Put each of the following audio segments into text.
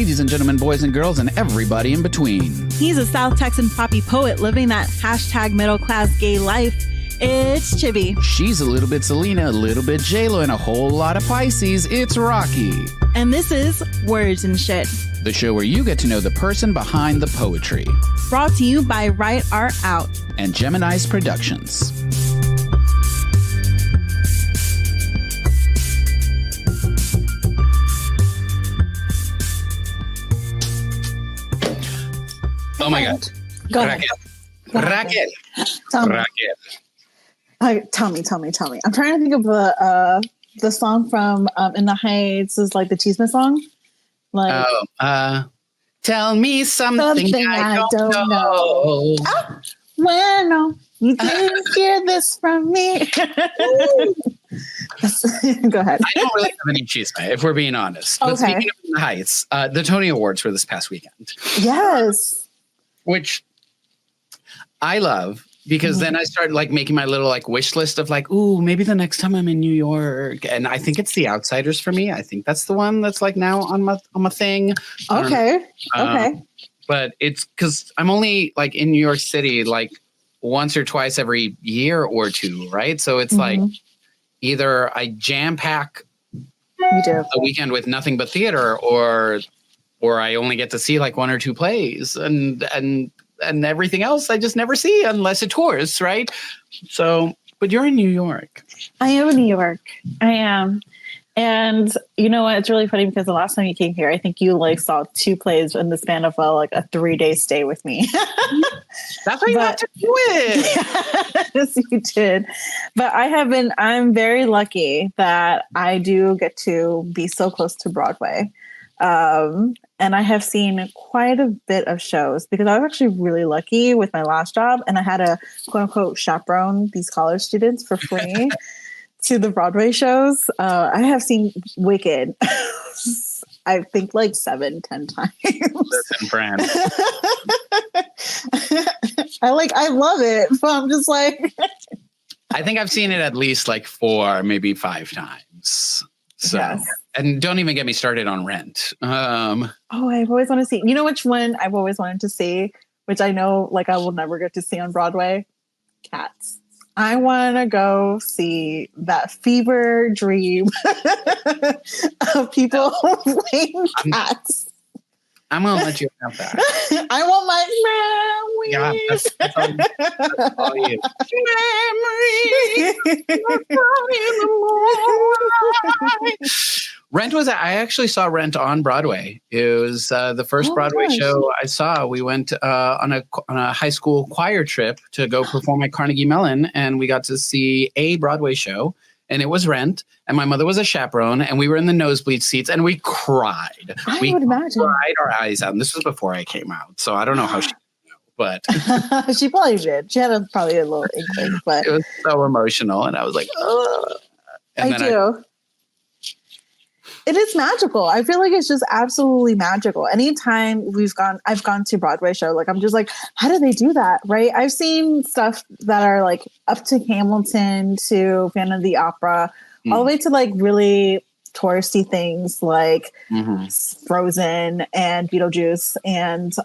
ladies and gentlemen, boys and girls, and everybody in between. He's a South Texan poppy poet living that hashtag middle-class gay life. It's Chibi. She's a little bit Selena, a little bit J-Lo, and a whole lot of Pisces. It's Rocky. And this is Words and Shit, the show where you get to know the person behind the poetry. Brought to you by Write Art Out and Gemini's Productions. Oh my God. Go ahead. Raquel. Tell me. Tell me. I'm trying to think of the song from In the Heights is like the Chisme song. Like, tell me something I don't know. Ah, bueno, you didn't hear this from me. Go ahead. I don't really have any chisme, if we're being honest. But Okay. speaking of In the Heights, the Tony Awards were this past weekend. Yes. Which I love because then I started like making my little like wish list of like, ooh, maybe the next time I'm in New York. And I think it's The Outsiders for me. I think that's the one that's like now on my thing. Okay. Okay. But it's because I'm only like in New York City like once or twice every year or two, right? So it's like either I jam pack You do. a weekend with nothing but theater or I only get to see like one or two plays and everything else I just never see unless it tours, right? So, but you're in New York. I am in New York. I am. And you know what? It's really funny because the last time you came here, I think you like saw 2 plays in the span of like a 3-day stay with me. That's why you have to do it. Yes, you did. But I'm very lucky that I do get to be so close to Broadway. And I have seen quite a bit of shows because I was actually really lucky with my last job and I had to quote unquote chaperone these college students for free to the Broadway shows. I have seen Wicked, I think like 7-10 times. Listen, Fran. I love it, but I'm just like, I think I've seen it at least like 4, maybe 5 times. So, yes. And don't even get me started on Rent. I've always wanted to see, you know which one I've always wanted to see, which I know like I will never get to see on Broadway? Cats. I want to go see that fever dream of people playing cats. I'm going to let you have that. I want my memories. Yeah, that's all you. Rent was, I actually saw Rent on Broadway. It was the first Broadway show I saw. We went on a high school choir trip to go perform at Carnegie Mellon, and we got to see a Broadway show, and it was Rent, and my mother was a chaperone, and we were in the nosebleed seats, and we cried. I would imagine. Cried our eyes out, and this was before I came out, so I don't know how she knew, but she probably did. She had probably a little inkling, but it was so emotional, and I was like, ugh. And I do. It is magical. I feel like it's just absolutely magical. Anytime I've gone to Broadway show, like I'm just like, how do they do that? Right. I've seen stuff that are like up to Hamilton to Phantom of the Opera, all the way to like really touristy things like Frozen and Beetlejuice and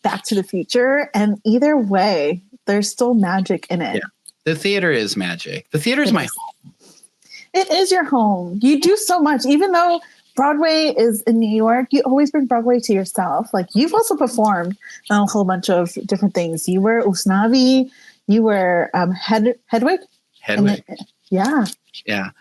Back to the Future. And either way, there's still magic in it. Yeah. The theater is magic. The theater is my home. It is your home. You do so much. Even though Broadway is in New York, you always bring Broadway to yourself. Like you've also performed on a whole bunch of different things. You were Usnavi. You were Hedwig. Hedwig. Yeah. Yeah.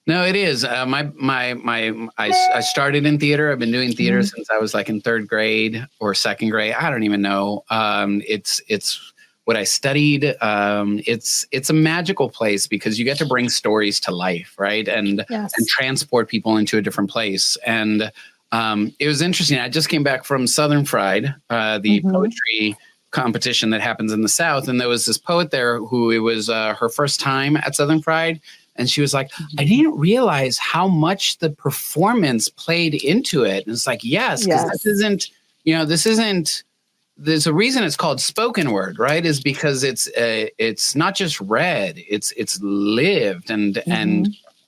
No, it is. I started in theater. I've been doing theater since I was like in 3rd grade or 2nd grade. I don't even know. It's what I studied. It's a magical place because you get to bring stories to life, right? And transport people into a different place. And it was interesting. I just came back from Southern Fried, the poetry competition that happens in the South. And there was this poet there who it was her first time at Southern Fried. And she was like, I didn't realize how much the performance played into it. And it's like, yes, because this isn't, there's a reason it's called spoken word, right? Is because it's not just read, it's lived and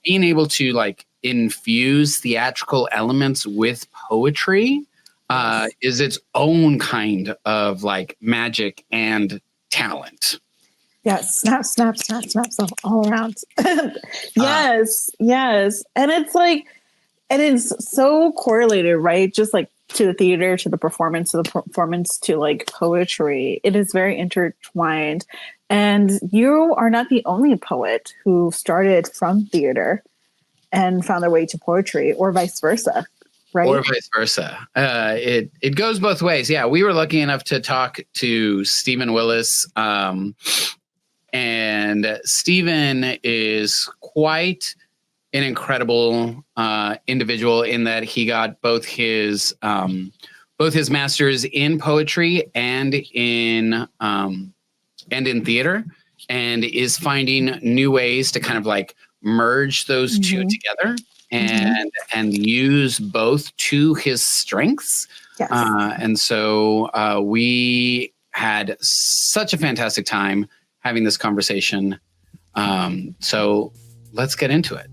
being able to like infuse theatrical elements with poetry is its own kind of like magic and talent. Yes, snap, all around. Yes. And it's like, and it's so correlated, right? Just like to the theater, to the performance, to like poetry. It is very intertwined. And you are not the only poet who started from theater and found their way to poetry, or vice versa, right? Or vice versa. It goes both ways. Yeah, we were lucky enough to talk to Steven Willis. And Steven is quite an incredible individual in that he got both his masters in poetry and in theater, and is finding new ways to kind of like merge those two together and use both to his strengths. Yes. And so we had such a fantastic time having this conversation. So let's get into it.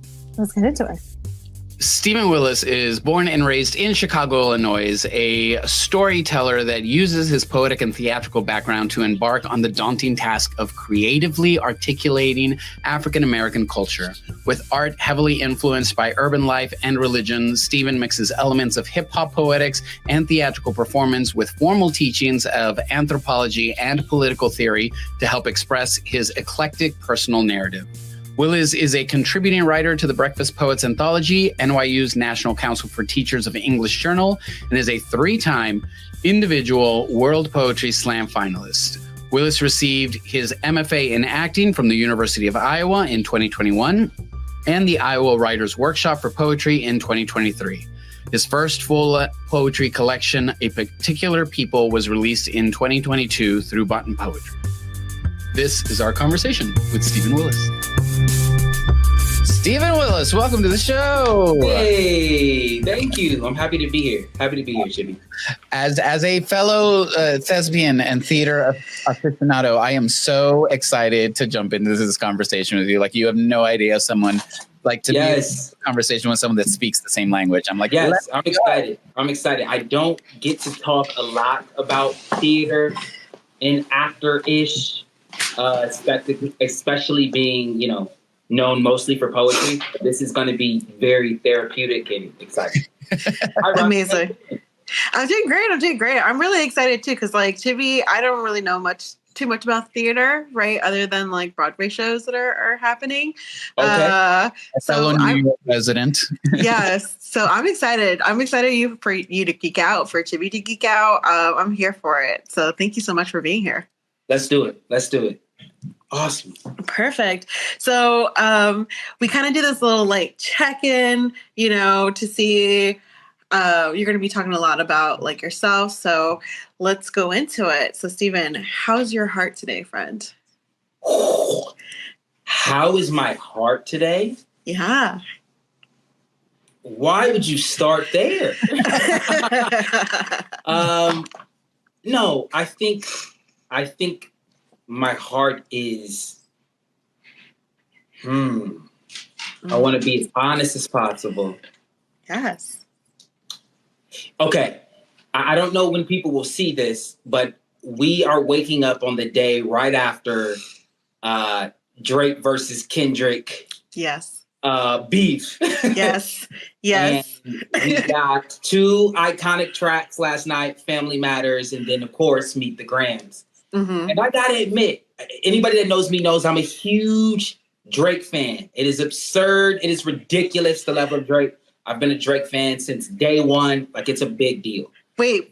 Steven Willis is born and raised in Chicago, Illinois, a storyteller that uses his poetic and theatrical background to embark on the daunting task of creatively articulating African-American culture. With art heavily influenced by urban life and religion, Steven mixes elements of hip-hop poetics and theatrical performance with formal teachings of anthropology and political theory to help express his eclectic personal narrative. Willis is a contributing writer to the Breakbeat Poets Anthology, NYU's National Council for Teachers of English Journal, and is a 3-time individual World Poetry Slam finalist. Willis received his MFA in acting from the University of Iowa in 2021 and the Iowa Writers Workshop for Poetry in 2023. His first full poetry collection, A Particular People, was released in 2022 through Button Poetry. This is our conversation with Steven Willis. Steven Willis, welcome to the show. Hey, thank you. I'm happy to be here. Jimmy. As a fellow thespian and theater aficionado, I am so excited to jump into this conversation with you. Like, you have no idea someone like to be in a conversation with someone that speaks the same language. I'm like, yes, I'm excited. I don't get to talk a lot about theater and actor-ish, especially being, known mostly for poetry. This is going to be very therapeutic and exciting. Amazing. I'm doing great. I'm really excited too, because like Chibi, I don't really know too much about theater, right? Other than like Broadway shows that are happening. Okay. So New York resident. Yes. So I'm excited. I'm excited for you to geek out, for Chibi to geek out. I'm here for it. So thank you so much for being here. Let's do it. Awesome. Perfect. So we kind of do this little like check-in, to see you're going to be talking a lot about like yourself. So let's go into it. So Steven, how's your heart today, friend? How is my heart today? Yeah. Why would you start there? No, I think my heart is, I want to be as honest as possible. Yes. Okay. I don't know when people will see this, but we are waking up on the day right after Drake versus Kendrick. Yes. Beef. Yes. Yes. And we got 2 iconic tracks last night, Family Matters, and then of course Meet the Grams. Mm-hmm. And I gotta admit, anybody that knows me knows I'm a huge Drake fan. It is absurd. It is ridiculous, the level of Drake. I've been a Drake fan since day one. Like, it's a big deal. Wait,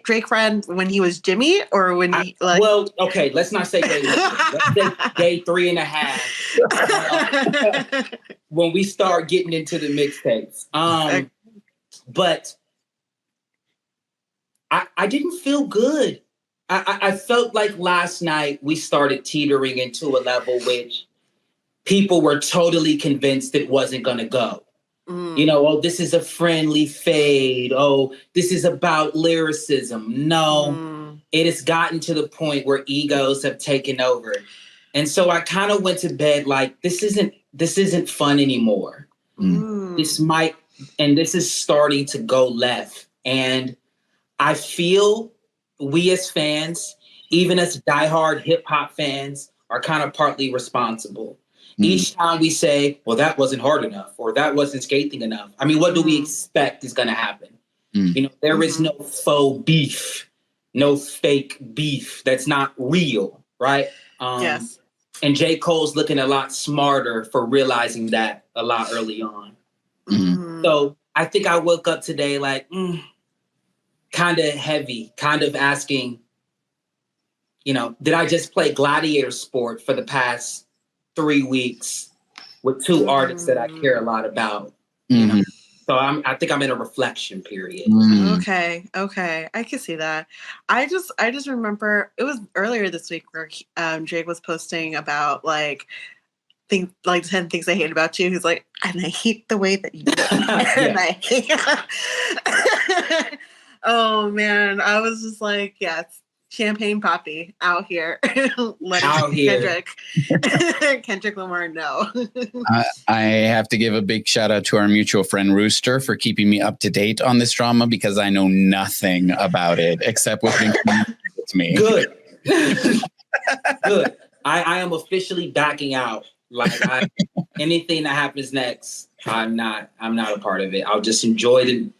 Drake friend when he was Jimmy, or when he like? Well, okay, let's not say day 1. Let's say day 3.5. When we start getting into the mixtapes. But I didn't feel good. I felt like last night we started teetering into a level which people were totally convinced it wasn't going to go. This is a friendly fade. Oh, this is about lyricism. No, it has gotten to the point where egos have taken over. And so I kind of went to bed like, this isn't fun anymore. This is starting to go left. And I feel we as fans, even as diehard hip hop fans, are kind of partly responsible. Each time we say, well, that wasn't hard enough, or that wasn't scathing enough. I mean, what do we expect is going to happen? You know, there is no faux beef, no fake beef that's not real, right? Yes. And J. Cole's looking a lot smarter for realizing that a lot early on. So I think I woke up today like kind of heavy, kind of asking, you know, did I just play gladiator sport for the past 3 weeks with two artists that I care a lot about? You know? So I think I'm in a reflection period. Okay. I can see that. I just remember it was earlier this week where Jake was posting about like 10 things I hate about you. He's like, and I hate the way that you do it. And I hate oh man. I was just like, yes, champagne poppy out here. Kendrick Lamar, no. I have to give a big shout out to our mutual friend Rooster for keeping me up to date on this drama, because I know nothing about it except what's been communicated to me. Good. Good. I am officially backing out. Like anything that happens next, I'm not a part of it. I'll just enjoy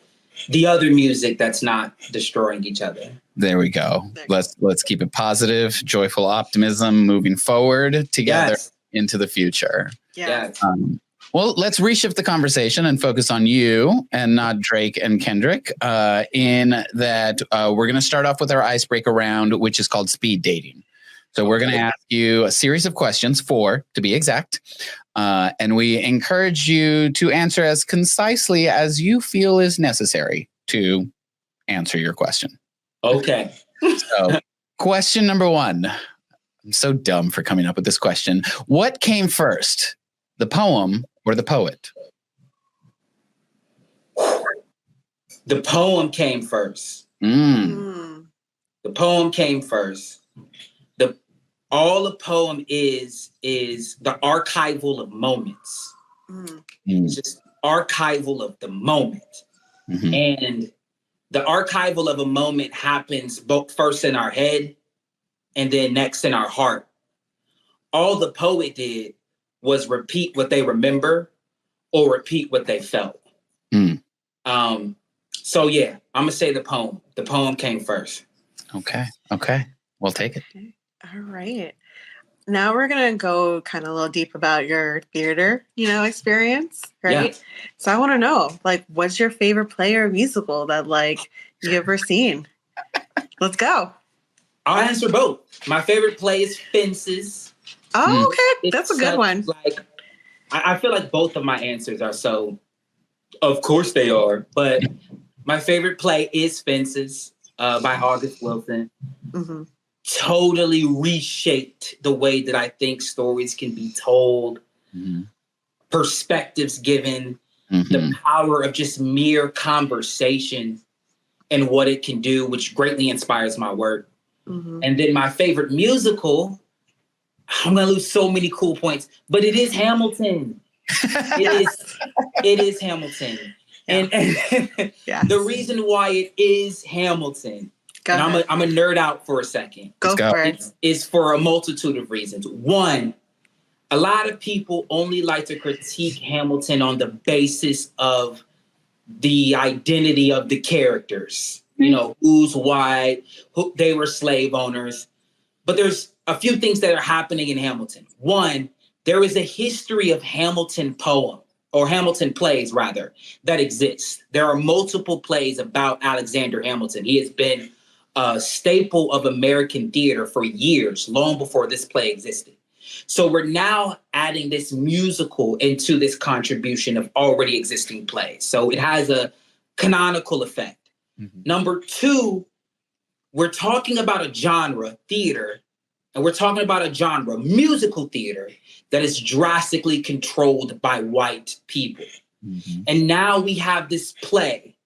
the other music that's not destroying each other. There we go. Let's keep it positive, joyful optimism moving forward together into the future. Yes. Well, let's reshift the conversation and focus on you and not Drake and Kendrick. In that, we're going to start off with our icebreaker round, which is called speed dating. So we're going to ask you a series of questions, 4 to be exact. And we encourage you to answer as concisely as you feel is necessary to answer your question. Okay. So question number 1. I'm so dumb for coming up with this question. What came first, the poem or the poet? The poem came first. The poem came first. All a poem is the archival of moments. It's just archival of the moment. And the archival of a moment happens both first in our head and then next in our heart. All the poet did was repeat what they remember or repeat what they felt. So yeah, I'm gonna say the poem. The poem came first. Okay. We'll take it. All right. Now we're going to go kind of a little deep about your theater, experience, right? Yeah. So I want to know, what's your favorite play or musical that, you ever seen? Let's go. I'll answer both. My favorite play is Fences. Oh, okay. That's a good one. I feel like both of my answers are so, of course they are, but my favorite play is Fences by August Wilson. Totally reshaped the way that I think stories can be told, perspectives given, the power of just mere conversation and what it can do, which greatly inspires my work. And then my favorite musical, I'm going to lose so many cool points, but it is Hamilton. It is Hamilton. And yes. The reason why it is Hamilton, and I'm a nerd out for a second. Go for it. Is for a multitude of reasons. One, a lot of people only like to critique Hamilton on the basis of the identity of the characters. Who's white, they were slave owners. But there's a few things that are happening in Hamilton. One, there is a history of Hamilton poem, or Hamilton plays rather, that exists. There are multiple plays about Alexander Hamilton. He has been a staple of American theater for years, long before this play existed. So we're now adding this musical into this contribution of already existing plays. So it has a canonical effect. Number 2, we're talking about a genre, theater, and we're talking about a genre, musical theater, that is drastically controlled by white people. And now we have this play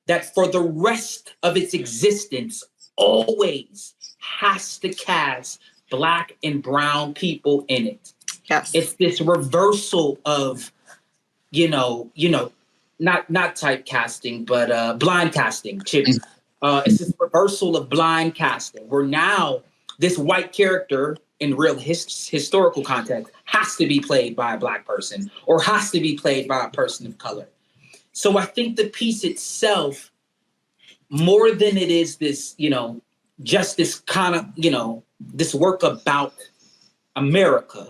that for the rest of its existence always has to cast Black and brown people in it. Yes. It's this reversal of, not typecasting, but blind casting. It's this reversal of blind casting, where now this white character in real historical context has to be played by a Black person or has to be played by a person of color. So I think the piece itself, more than it is this, just this kind of, this work about America,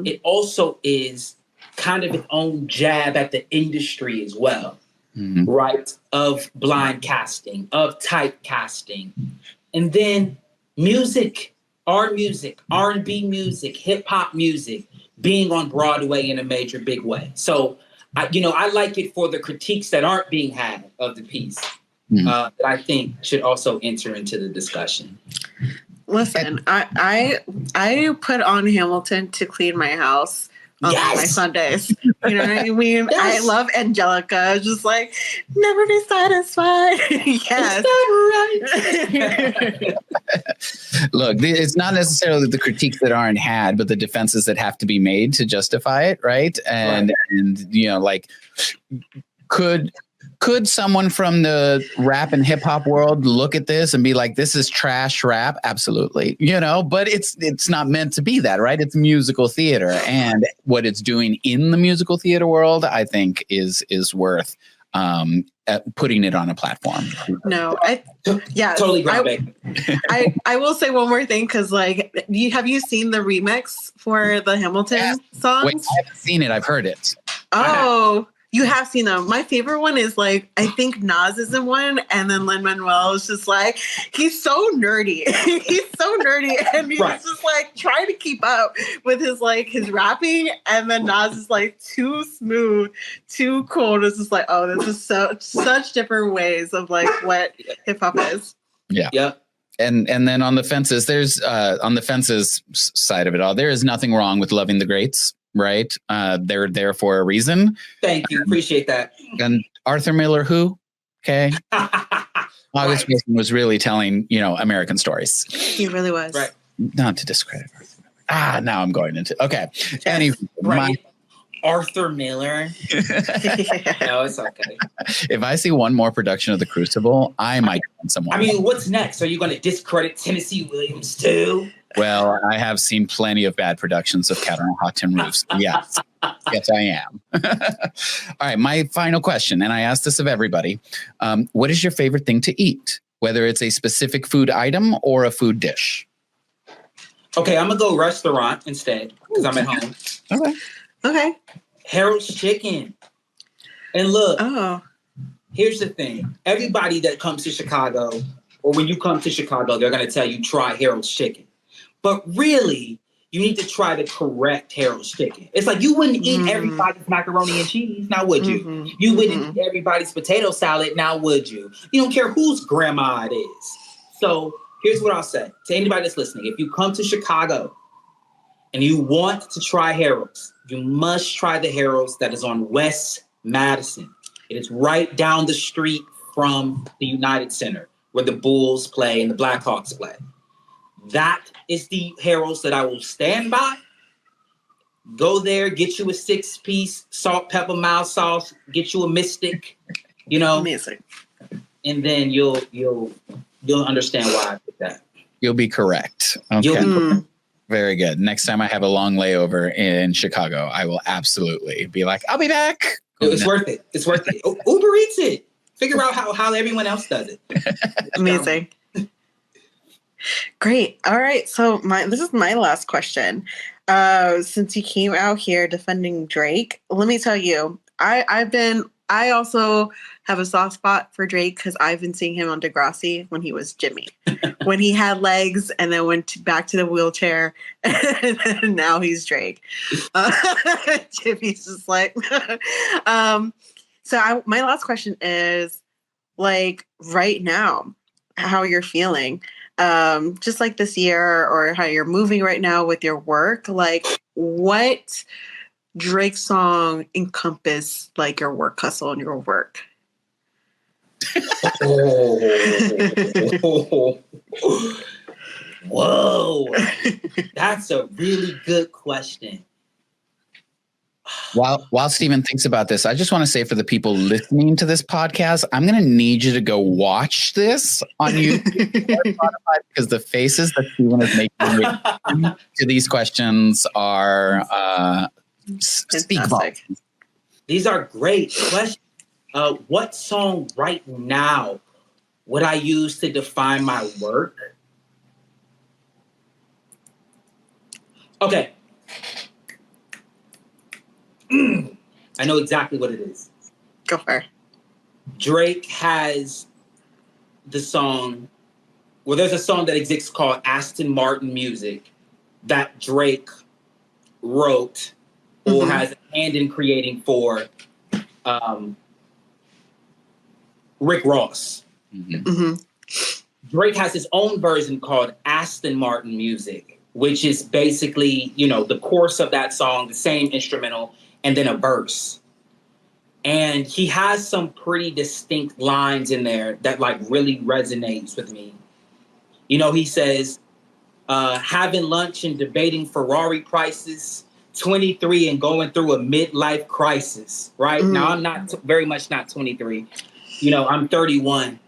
it also is kind of its own jab at the industry as well, right? Of blind casting, of type casting. And then music, our music, R&B music, hip hop music being on Broadway in a major big way. So, I like it for the critiques that aren't being had of the piece that I think should also enter into the discussion. Listen, I put on Hamilton to clean my house on my Sundays. You know what I mean? Yes. I love Angelica. Just like, never be satisfied. Yes. Right. Look, it's not necessarily the critiques that aren't had, but the defenses that have to be made to justify it, right? And like, could someone from the rap and hip hop world look at this and be like, this is trash rap? Absolutely. But it's not meant to be that, right? It's musical theater, and what it's doing in the musical theater world, I think is worth putting it on a platform. No, totally groundbreaking. I will say one more thing, because have you seen the remix for the Hamilton songs? Wait, I haven't seen it. I've heard it. Oh, you have seen them. My favorite one is I think Nas is in one, and then Lin-Manuel is just he's so nerdy. He's so nerdy, and he's just trying to keep up with his rapping, and then Nas is too smooth, too cool. And it's just oh, this is such different ways of what hip hop is. Yeah. Yeah. And then on the fences, there's on the fences side of it all, there is nothing wrong with loving the greats. Right. They're there for a reason. Thank you. Appreciate that. And Arthur Miller, who? Okay. August Wilson was really telling, American stories. He really was. Right. Not to discredit Arthur Miller. Now I'm going into, okay. Anyway, Arthur Miller. No, it's okay. If I see one more production of The Crucible, I might find someone. I mean, what's next? Are you going to discredit Tennessee Williams too? Well, I have seen plenty of bad productions of Cat on Hot Tin Roofs. Yes. Yes, I am. All right. My final question, and I ask this of everybody. What is your favorite thing to eat? Whether it's a specific food item or a food dish? Okay, I'm going to go restaurant instead because I'm at home. Okay. Harold's Chicken. And look, here's the thing. Everybody that comes to Chicago, or when you come to Chicago, they're going to tell you, try Harold's Chicken. But really, you need to try the correct Harold's Chicken. It's you wouldn't eat everybody's macaroni and cheese, now would you? You wouldn't eat everybody's potato salad, now would you? You don't care whose grandma it is. So here's what I'll say to anybody that's listening. If you come to Chicago and you want to try Harold's, you must try the Harold's that is on West Madison. It is right down the street from the United Center, where the Bulls play and the Blackhawks play. That is the Harold's that I will stand by. Go there, get you a 6-piece salt, pepper, mild sauce, get you a Mystic, Amazing. And then you'll understand why I did that. You'll be correct. Okay. Very good. Next time I have a long layover in Chicago, I will absolutely be I'll be back. It's worth it. It's worth it. Uber Eats it. Figure out how everyone else does it. Amazing. Great. All right. So this is my last question. Since you came out here defending Drake, let me tell you, I also have a soft spot for Drake because I've been seeing him on Degrassi when he was Jimmy, when he had legs and then went back to the wheelchair, and now he's Drake. Jimmy's just my last question is right now, how you're feeling. Just this year, or how you're moving right now with your work, what Drake song encompass your work hustle and your work? Whoa, that's a really good question. While Steven thinks about this, I just want to say for the people listening to this podcast, I'm going to need you to go watch this on YouTube or Spotify, because the faces that Steven is making to these questions are speak volumes. These are great questions. What song right now would I use to define my work? Okay. I know exactly what it is. Go for it. Drake has the song, well, there's a song that exists called Aston Martin Music that Drake wrote or has a hand in creating for Rick Ross. Drake has his own version called Aston Martin Music, which is basically, you know, the chorus of that song, the same instrumental, and then a verse. And he has some pretty distinct lines in there that like really resonates with me. You know, he says, having lunch and debating Ferrari prices, 23 and going through a midlife crisis, right? Now, I'm not very much not 23. You know, I'm 31,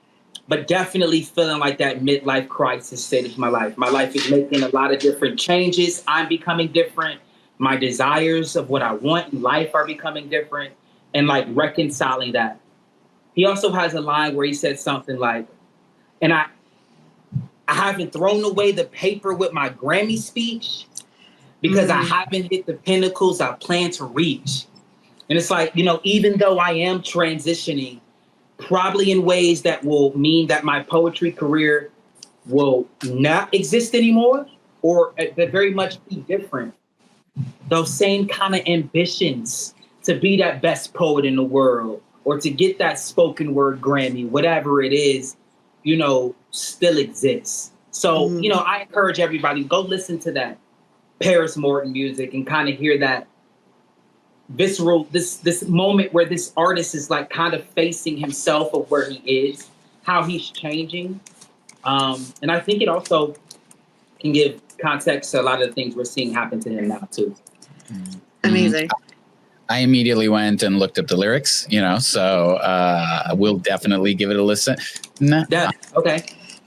but definitely feeling like that midlife crisis stage of my life. My life is making a lot of different changes. I'm becoming different. My desires of what I want in life are becoming different, and like reconciling that. He also has a line where he said something like, and I haven't thrown away the paper with my Grammy speech because I haven't hit the pinnacles I plan to reach. And it's like, you know, even though I am transitioning, probably in ways that will mean that my poetry career will not exist anymore, or very much be different. Those same kind of ambitions to be that best poet in the world or to get that spoken word Grammy, whatever it is, you know, still exists. So, you know, I encourage everybody, go listen to that Paris Morton music and kind of hear that visceral, this moment where this artist is like kind of facing himself of where he is, how he's changing. And I think it also can give context to a lot of the things we're seeing happen to him now too. Amazing. I immediately went and looked up the lyrics, you know, so we'll definitely give it a listen. Okay.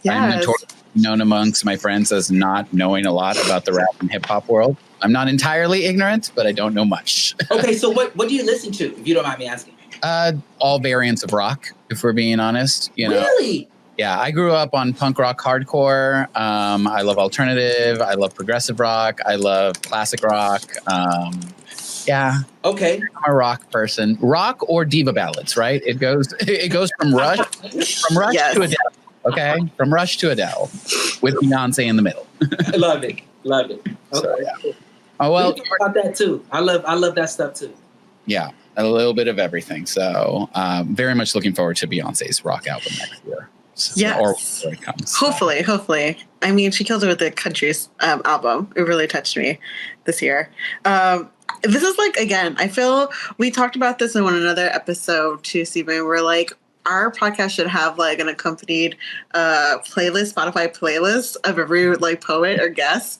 I'm notoriously known amongst my friends as not knowing a lot about the rap and hip hop world. I'm not entirely ignorant, but I don't know much. Okay, so what do you listen to, if you don't mind me asking? All variants of rock, if we're being honest. You know, really? Yeah, I grew up on punk rock hardcore. I love alternative. I love progressive rock. I love classic rock. Yeah. Okay. I'm a rock person. Rock or diva ballads, right? It goes from Rush to Adele. Okay, from Rush to Adele, with Beyonce in the middle. I love it. Okay. So, yeah. Oh well, we talk about that too. I love that stuff too. Yeah, a little bit of everything. So, very much looking forward to Beyonce's rock album next year. So, yes. Or when it comes. Hopefully. I mean, she killed it with the country's album. It really touched me this year. This is like, again, I feel we talked about this in another episode too, Steven. We're like, our podcast should have like an accompanied playlist, Spotify playlist of every like poet or guest.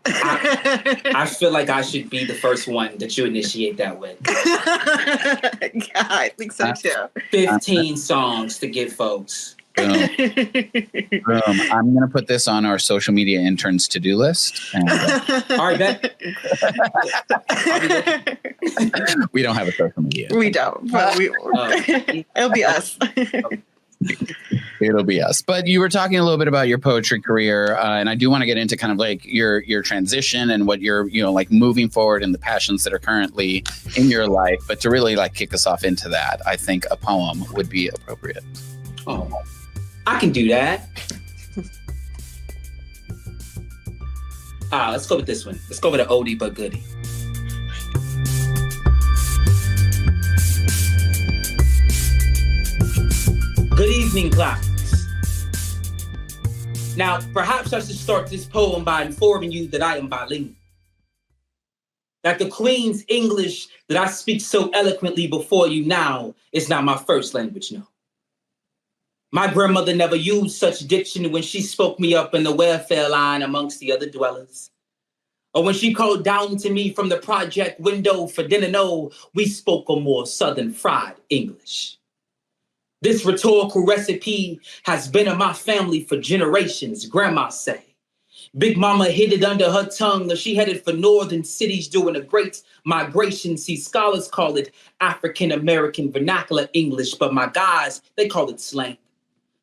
I feel like I should be the first one that you initiate that with. Yeah, I think so too. 15 songs to give folks. Boom. I'm going to put this on our social media interns to-do list. And, all right, bet. We don't have a social media. We don't, but it'll be us. It'll be us. But you were talking a little bit about your poetry career, and I do want to get into kind of like your transition and what you're, you know, like moving forward and the passions that are currently in your life. But to really like kick us off into that, I think a poem would be appropriate. Oh, I can do that. Let's go with this one. Let's go with an oldie but goodie. Good evening, class. Now, perhaps I should start this poem by informing you that I am bilingual. That the Queen's English that I speak so eloquently before you now is not my first language, no. My grandmother never used such diction when she spoke me up in the welfare line amongst the other dwellers. Or when she called down to me from the project window for dinner, no, we spoke a more southern fried English. This rhetorical recipe has been in my family for generations, grandma say. Big mama hid it under her tongue as she headed for northern cities during a great migration. See, scholars call it African-American vernacular English, but my guys, they call it slang.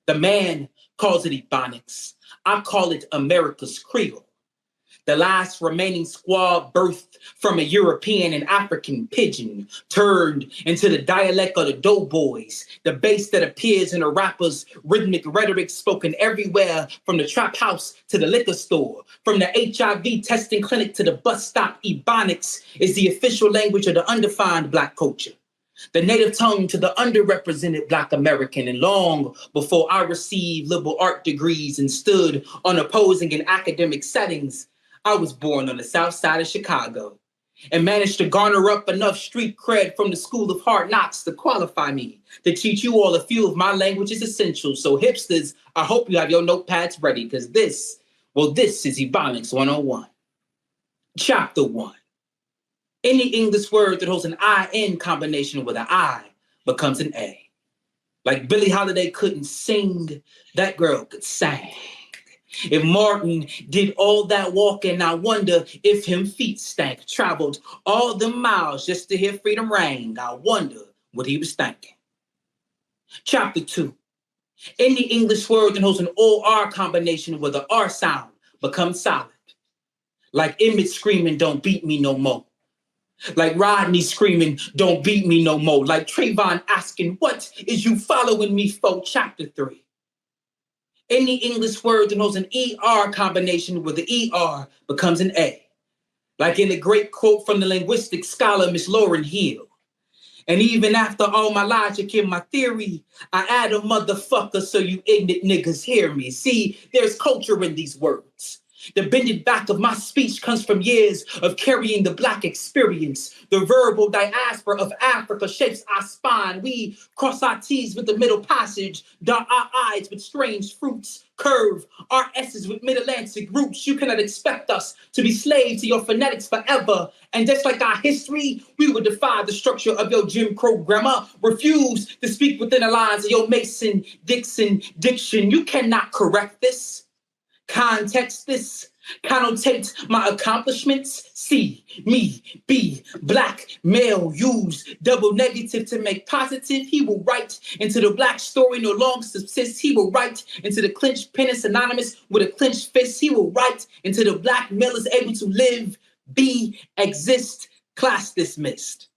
The man calls it Ebonics. I call it America's Creole. The last remaining squaw birthed from a European and African pidgin turned into the dialect of the doughboys, the bass that appears in a rapper's rhythmic rhetoric spoken everywhere from the trap house to the liquor store, from the HIV testing clinic to the bus stop. Ebonics is the official language of the undefined Black culture, the native tongue to the underrepresented Black American. And long before I received liberal art degrees and stood unopposing in academic settings, I was born on the south side of Chicago and managed to garner up enough street cred from the School of Hard Knocks to qualify me to teach you all a few of my language's essentials. So hipsters, I hope you have your notepads ready, because this is Ebonics 101. Chapter 1. Any English word that holds an I-N combination with an I becomes an A. Like Billie Holiday couldn't sing, that girl could sing. If Martin did all that walking, I wonder if him feet stank. Traveled all the miles just to hear freedom ring. I wonder what he was thinking. Chapter 2. Any English word that holds an O-R combination with an R sound becomes solid. Like Emmett screaming, don't beat me no more. Like Rodney screaming, don't beat me no more. Like Trayvon asking, what is you following me for? Chapter 3. Any English word that holds an ER combination with the ER becomes an A. Like in the great quote from the linguistic scholar, Miss Lauren Hill. And even after all my logic and my theory, I add a motherfucker so you ignorant niggas hear me. See, there's culture in these words. The bended back of my speech comes from years of carrying the Black experience. The verbal diaspora of Africa shapes our spine. We cross our T's with the middle passage, dot our I's with strange fruits, curve our S's with mid-Atlantic roots. You cannot expect us to be slaves to your phonetics forever. And just like our history, we will defy the structure of your Jim Crow grammar, refuse to speak within the lines of your Mason-Dixon diction. You cannot correct this. Context this, connotate my accomplishments. See me be Black male, use double negative to make positive. He will write into the Black story no longer subsist. He will write into the clenched pen synonymous with a clenched fist. He will write into the Black male is able to live, be, exist. Class dismissed.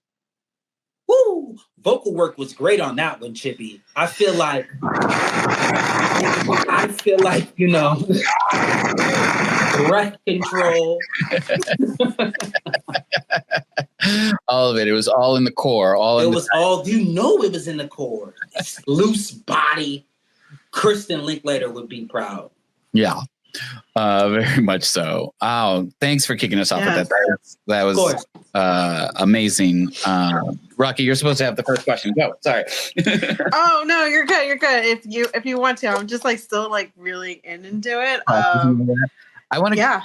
Woo! Vocal work was great on that one, Chippy. I feel like, you know, breath control. All of it. It was all in the core. It was in the core. Loose body. Kristen Linklater would be proud. Yeah. Very much so. Oh, thanks for kicking us off with that. That was amazing. Rocky, you're supposed to have the first question. Go. Sorry. Oh no, you're good. You're good. If you want to, I'm just like still like really into it. I want to. Yeah.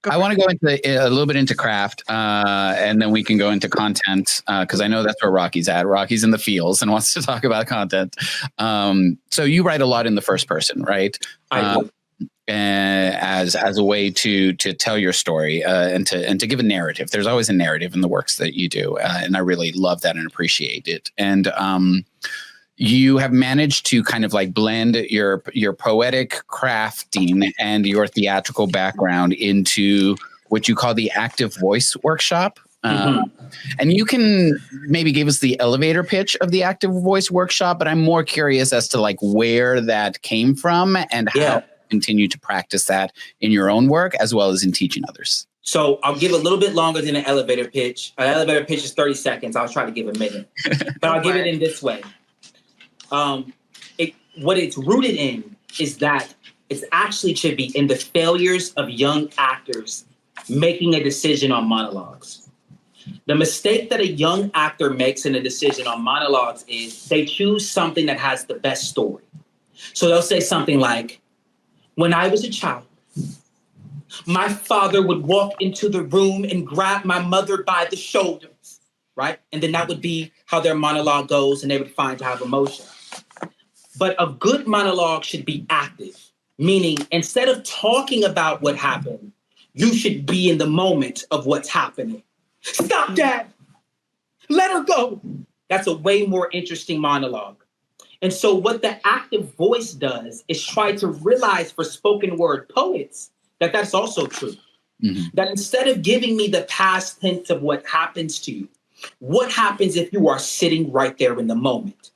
I want to go into a little bit into craft, and then we can go into content because I know that's where Rocky's at. Rocky's in the fields and wants to talk about content. So you write a lot in the first person, right? I do. As a way to tell your story and to give a narrative. There's always a narrative in the works that you do, and I really love that and appreciate it. And you have managed to kind of like blend your poetic crafting and your theatrical background into what you call the active voice workshop. And you can maybe give us the elevator pitch of the active voice workshop, but I'm more curious as to like where that came from and how continue to practice that in your own work as well as in teaching others. So I'll give a little bit longer than an elevator pitch. An elevator pitch is 30 seconds. I'll try to give a minute, but I'll give it in this way. What it's rooted in is that it's actually should be in the failures of young actors making a decision on monologues. The mistake that a young actor makes in a decision on monologues is they choose something that has the best story. So they'll say something like, when I was a child, My father would walk into the room and grab my mother by the shoulders, right? And then that would be how their monologue goes, and they would find to have emotion. But a good monologue should be active, meaning instead of talking about what happened, you should be in the moment of what's happening. Stop that! Let her go! That's a way more interesting monologue. And so what the active voice does is try to realize for spoken word poets that that's also true. Mm-hmm. That instead of giving me the past tense of what happens to you, what happens if you are sitting right there in the moment?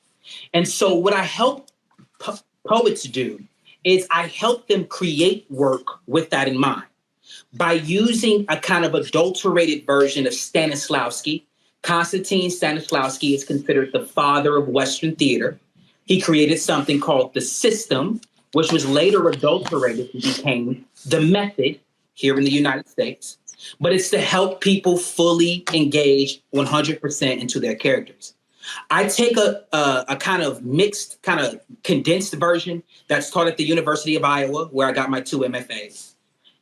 And so what I help poets do is I help them create work with that in mind by using a kind of adulterated version of Stanislavski. Konstantin Stanislavski is considered the father of Western theater. He created something called the system, which was later adulterated and became the method here in the United States. But it's to help people fully engage 100% into their characters. I take a kind of mixed, kind of condensed version that's taught at the University of Iowa, where I got my 2 MFAs,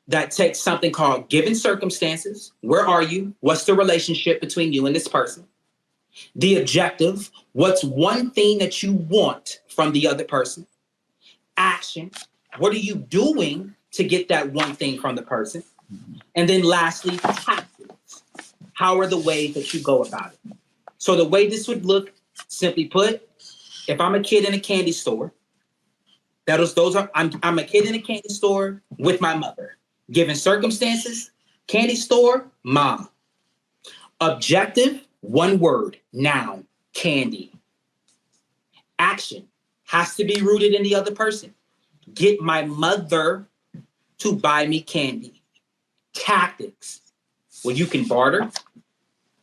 that takes something called given circumstances. Where are you? What's the relationship between you and this person? The objective, what's one thing that you want from the other person? Action, what are you doing to get that one thing from the person? And then lastly, tactics. How are the ways that you go about it? So the way this would look, simply put, if I'm a kid in a candy store, I'm a kid in a candy store with my mother. Given circumstances, candy store, mom. Objective, one word, noun, candy. Action has to be rooted in the other person. Get my mother to buy me candy. Tactics. Well, you can barter,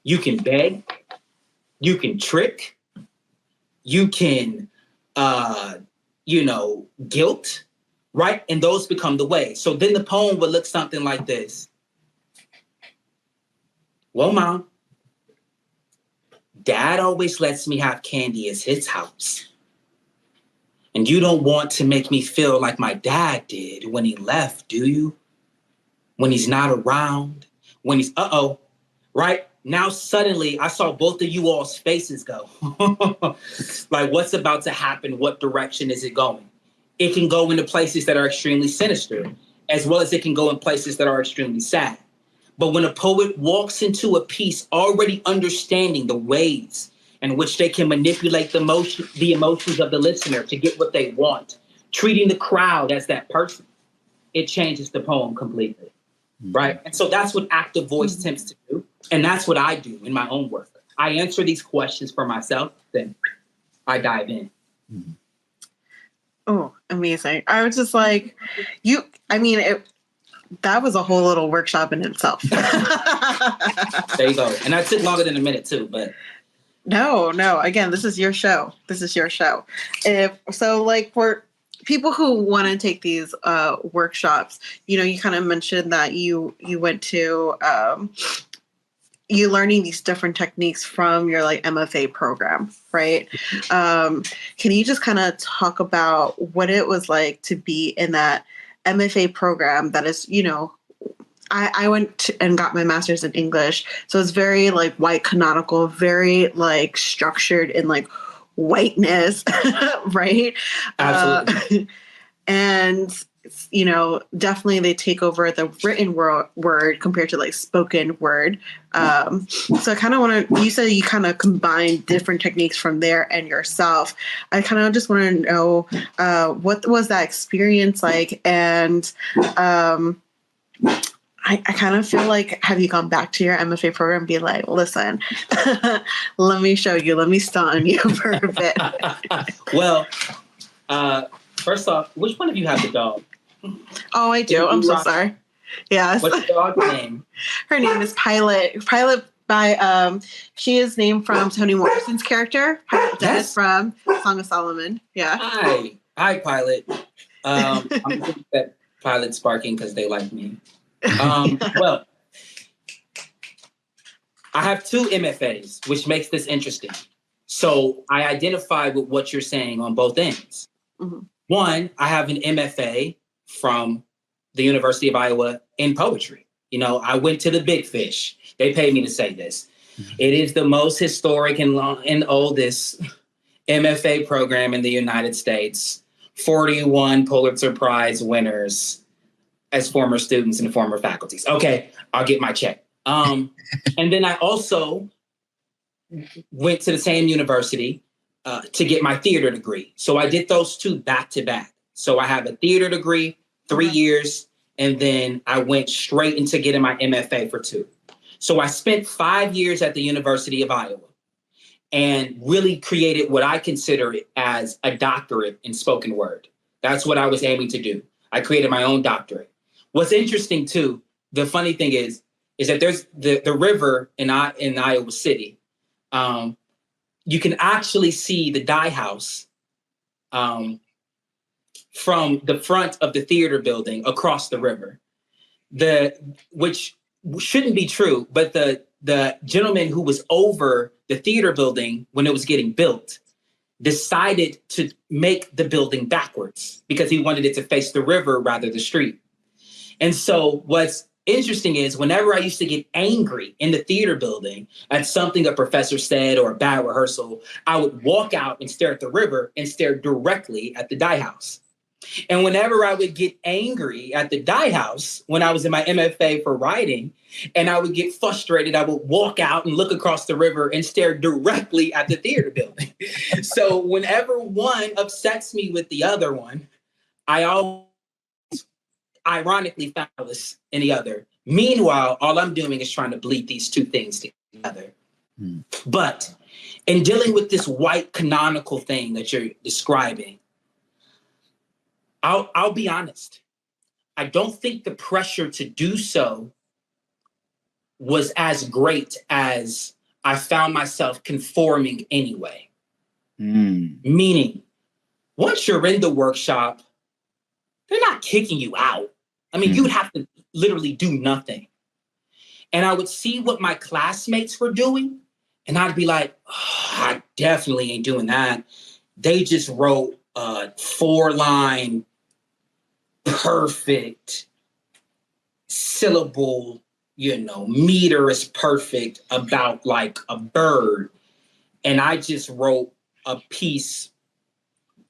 you can beg, you can trick, you can, guilt, right? And those become the way. So then the poem would look something like this. Well, Mom, Dad always lets me have candy at his house. And you don't want to make me feel like my dad did when he left, do you? When he's not around, when he's, right? Now suddenly I saw both of you all's faces go. Like, what's about to happen? What direction is it going? It can go into places that are extremely sinister, as well as it can go in places that are extremely sad. But when a poet walks into a piece already understanding the ways in which they can manipulate the emotions of the listener to get what they want, treating the crowd as that person, it changes the poem completely, right? And so that's what active voice tends to do. And that's what I do in my own work. I answer these questions for myself, then I dive in. Oh, amazing. I was just like, that was a whole little workshop in itself. There you go. And that took longer than a minute too, but. No. Again, this is your show. For people who want to take these workshops, you kind of mentioned that you went to, you learning these different techniques from your MFA program, right? Can you just kind of talk about what it was like to be in that MFA program that is, I went and got my master's in English. So it's very white canonical, very structured in whiteness, right? Absolutely. And, definitely they take over the written word compared to spoken word. So I kind of want to, you said you kind of combine different techniques from there and yourself. I kind of just want to know what was that experience like? And I kind of feel like, have you gone back to your MFA program and be like, listen, let me show you, let me stun you for a bit? Well, first off, which one of you have the dog? Oh, I do. I'm so sorry. Yes. What's the dog's name? Her name is Pilot. Pilot by, she is named from Toni Morrison's character, Pilot Dennis from Song of Solomon. Yeah. Hi, Pilot. I'm thinking that Pilot's barking because they like me. Well, I have 2 MFAs, which makes this interesting. So I identify with what you're saying on both ends. Mm-hmm. One, I have an MFA from the University of Iowa in poetry. You know, I went to the big fish. They paid me to say this. It is the most historic and long and oldest MFA program in the United States. 41 Pulitzer Prize winners as former students and former faculties. Okay, I'll get my check. And then I also went to the same university to get my theater degree. So I did those two back to back. So I have a theater degree, 3 years, and then I went straight into getting my MFA for 2. So I spent 5 years at the University of Iowa and really created what I consider as a doctorate in spoken word. That's what I was aiming to do. I created my own doctorate. What's interesting too, the funny thing is that there's the river in Iowa City. You can actually see the dye house from the front of the theater building across the river. Which shouldn't be true, but the gentleman who was over the theater building when it was getting built decided to make the building backwards because he wanted it to face the river rather than the street. And so what's interesting is whenever I used to get angry in the theater building at something a professor said or a bad rehearsal, I would walk out and stare at the river and stare directly at the dye house. And whenever I would get angry at the dye house when I was in my MFA for writing, and I would get frustrated, I would walk out and look across the river and stare directly at the theater building. So whenever one upsets me with the other one, I always ironically finalist in the other. Meanwhile, all I'm doing is trying to bleed these two things together. But in dealing with this white canonical thing that you're describing, I'll be honest. I don't think the pressure to do so was as great as I found myself conforming anyway. Meaning, once you're in the workshop, they're not kicking you out. I mean, you would have to literally do nothing. And I would see what my classmates were doing, and I'd be like, oh, I definitely ain't doing that. They just wrote a 4-line, perfect syllable, meter is perfect about like a bird. And I just wrote a piece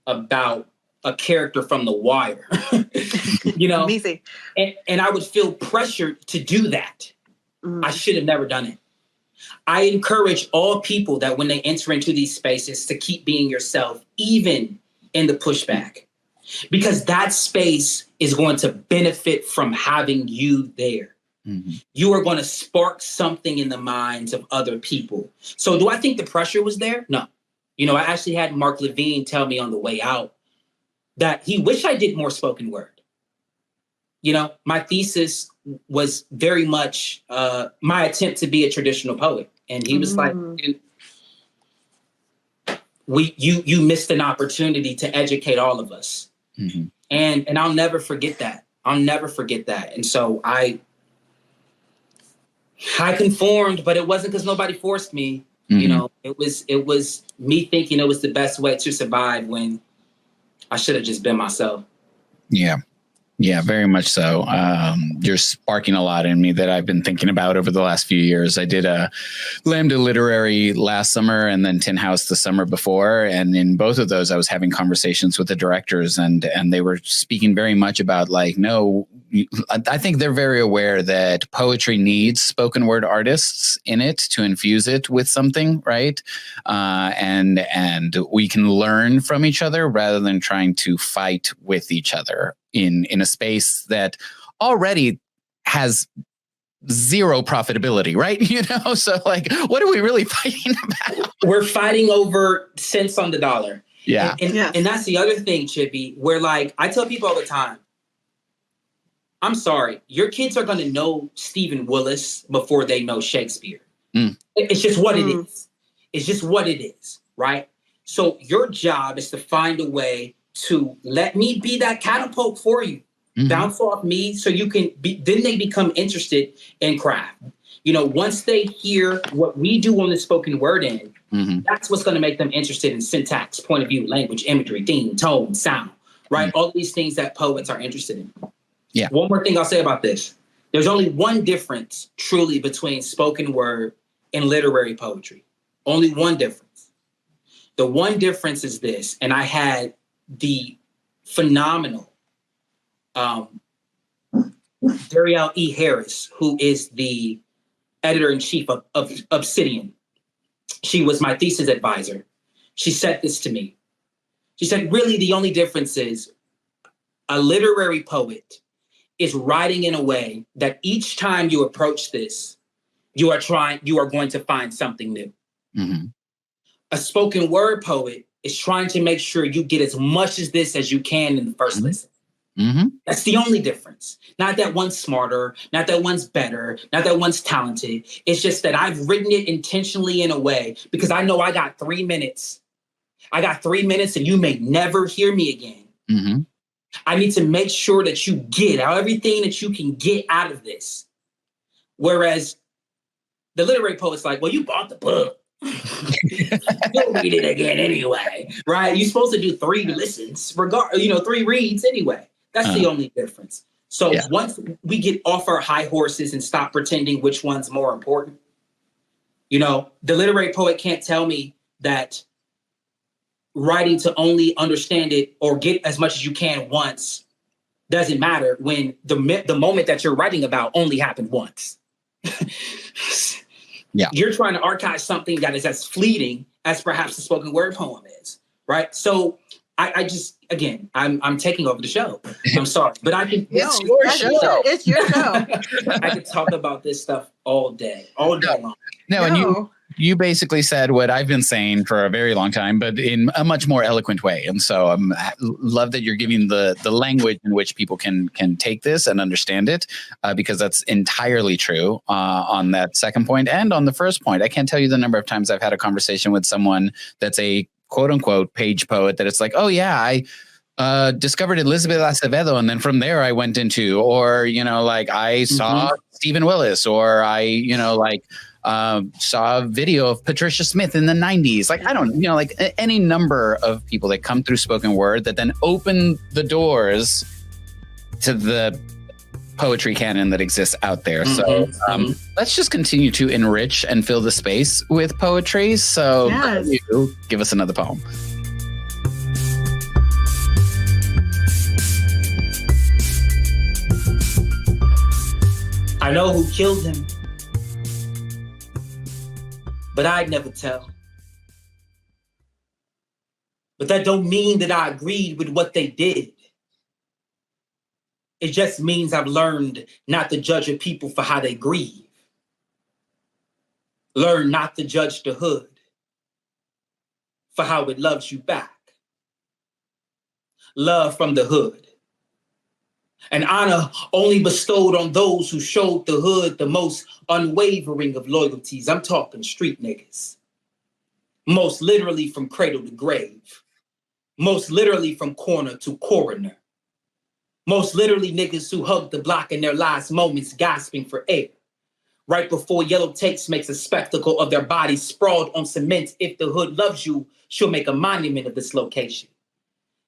about a character from The Wire, Amazing. And I would feel pressured to do that. I should have never done it. I encourage all people that when they enter into these spaces to keep being yourself, even in the pushback, because that space is going to benefit from having you there. You are going to spark something in the minds of other people. So do I think the pressure was there? No. I actually had Mark Levine tell me on the way out that he wished I did more spoken word. My thesis was very much my attempt to be a traditional poet. And he was like, you missed an opportunity to educate all of us. And I'll never forget that. And so I conformed, but it wasn't because nobody forced me. It was me thinking it was the best way to survive when I should have just been myself. Yeah, very much so. You're sparking a lot in me that I've been thinking about over the last few years. I did a Lambda Literary last summer and then Tin House the summer before. And in both of those, I was having conversations with the directors and they were speaking very much about like, no, I think they're very aware that poetry needs spoken word artists in it to infuse it with something, right? And we can learn from each other rather than trying to fight with each other in a space that already has zero profitability, right? So like, what are we really fighting about? We're fighting over cents on the dollar. Yeah. And that's the other thing, Chippy, where like, I tell people all the time, I'm sorry, your kids are going to know Steven Willis before they know Shakespeare. It's just what it is. It's just what it is, right? So your job is to find a way to let me be that catapult for you. Bounce off me so you can be, then they become interested in craft. Once they hear what we do on the spoken word end, that's what's going to make them interested in syntax, point of view, language, imagery, theme, tone, sound, right? All these things that poets are interested in. Yeah. One more thing I'll say about this. There's only one difference truly between spoken word and literary poetry. Only one difference. The one difference is this, and I had the phenomenal Darielle E. Harris, who is the editor-in-chief of Obsidian. She was my thesis advisor. She said this to me. She said, really, the only difference is a literary poet is writing in a way that each time you approach this, you are going to find something new. Mm-hmm. A spoken word poet is trying to make sure you get as much as this as you can in the first listen. Mm-hmm. That's the only difference. Not that one's smarter, not that one's better, not that one's talented. It's just that I've written it intentionally in a way because I know I got 3 minutes. I got 3 minutes and you may never hear me again. Mm-hmm. I need to make sure that you get everything that you can get out of this. Whereas the literary poet's like, well, you bought the book. You'll read it again anyway, right? You're supposed to do 3 listens, 3 reads anyway. That's the only difference. So once we get off our high horses and stop pretending which one's more important, the literary poet can't tell me that writing to only understand it or get as much as you can once doesn't matter when the moment that you're writing about only happened once. Yeah. You're trying to archive something that is as fleeting as perhaps the spoken word poem is, right? So I just, again, I'm taking over the show. I'm sorry, but I can. It's your show. It's your show. I could talk about this stuff all day long. No, and you basically said what I've been saying for a very long time, but in a much more eloquent way. And so I love that you're giving the language in which people can take this and understand it, because that's entirely true on that second point and on the first point. I can't tell you the number of times I've had a conversation with someone that's a quote unquote page poet that it's like, oh yeah, I discovered Elizabeth Acevedo, and then from there I went into, or I saw Steven Willis, or I saw a video of Patricia Smith in the 90s. Like, I don't, any number of people that come through spoken word that then open the doors to the poetry canon that exists out there. So let's just continue to enrich and fill the space with poetry. So you give us another poem. I know who killed him, but I'd never tell. But that don't mean that I agreed with what they did. It just means I've learned not to judge a people for how they grieve. Learn not to judge the hood for how it loves you back. Love from the hood. An honor only bestowed on those who showed the hood the most unwavering of loyalties. I'm talking street niggas. Most literally from cradle to grave. Most literally from corner to coroner. Most literally niggas who hugged the block in their last moments gasping for air. Right before Yellow Takes makes a spectacle of their bodies sprawled on cement. If the hood loves you, she'll make a monument of this location.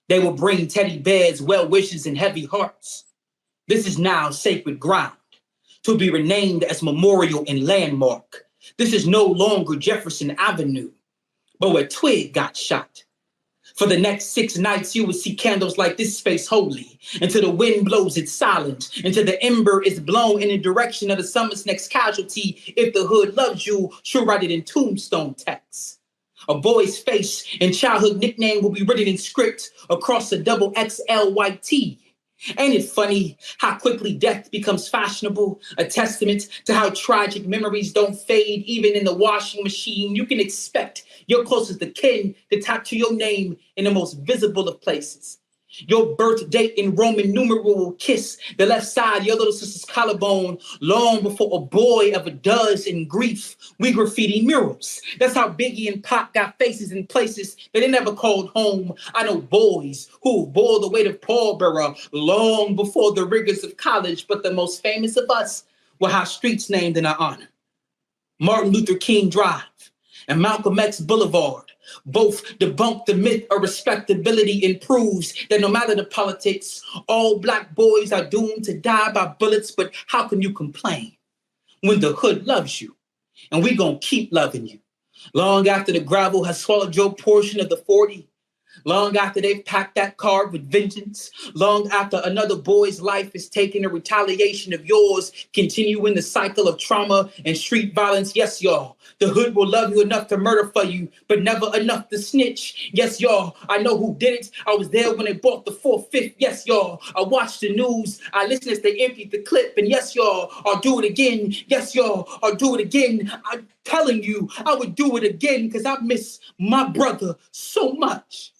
They will bring teddy bears, well wishes, and heavy hearts. This is now sacred ground, to be renamed as memorial and landmark. This is no longer Jefferson Avenue, but where Twig got shot. For the next 6 nights, you will see candles like this space holy, until the wind blows it silent, until the ember is blown in the direction of the summer's next casualty. If the hood loves you, she'll write it in tombstone text. A boy's face and childhood nickname will be written in script across a double XL white tee. Ain't it funny how quickly death becomes fashionable? A testament to how tragic memories don't fade even in the washing machine. You can expect your closest of kin to tattoo your name in the most visible of places. Your birth date in Roman numeral will kiss the left side of your little sister's collarbone long before a boy ever does in grief. We graffiti murals. That's how Biggie and Pac got faces in places that they never called home. I know boys who bore the weight of pallbearer long before the rigors of college, but the most famous of us will have streets named in our honor. Martin Luther King Drive and Malcolm X Boulevard Both debunk the myth of respectability and proves that no matter the politics, all Black boys are doomed to die by bullets. But how can you complain when the hood loves you? And we gonna keep loving you. Long after the gravel has swallowed your portion of the 40, long after they've packed that car with vengeance, long after another boy's life is taken, a retaliation of yours, continuing the cycle of trauma and street violence. Yes, y'all, the hood will love you enough to murder for you, but never enough to snitch. Yes, y'all, I know who did it. I was there when they bought the 4/5. Yes, y'all, I watched the news. I listened as they emptied the clip. And yes, y'all, I'll do it again. Yes, y'all, I'll do it again. I'm telling you, I would do it again because I miss my brother so much.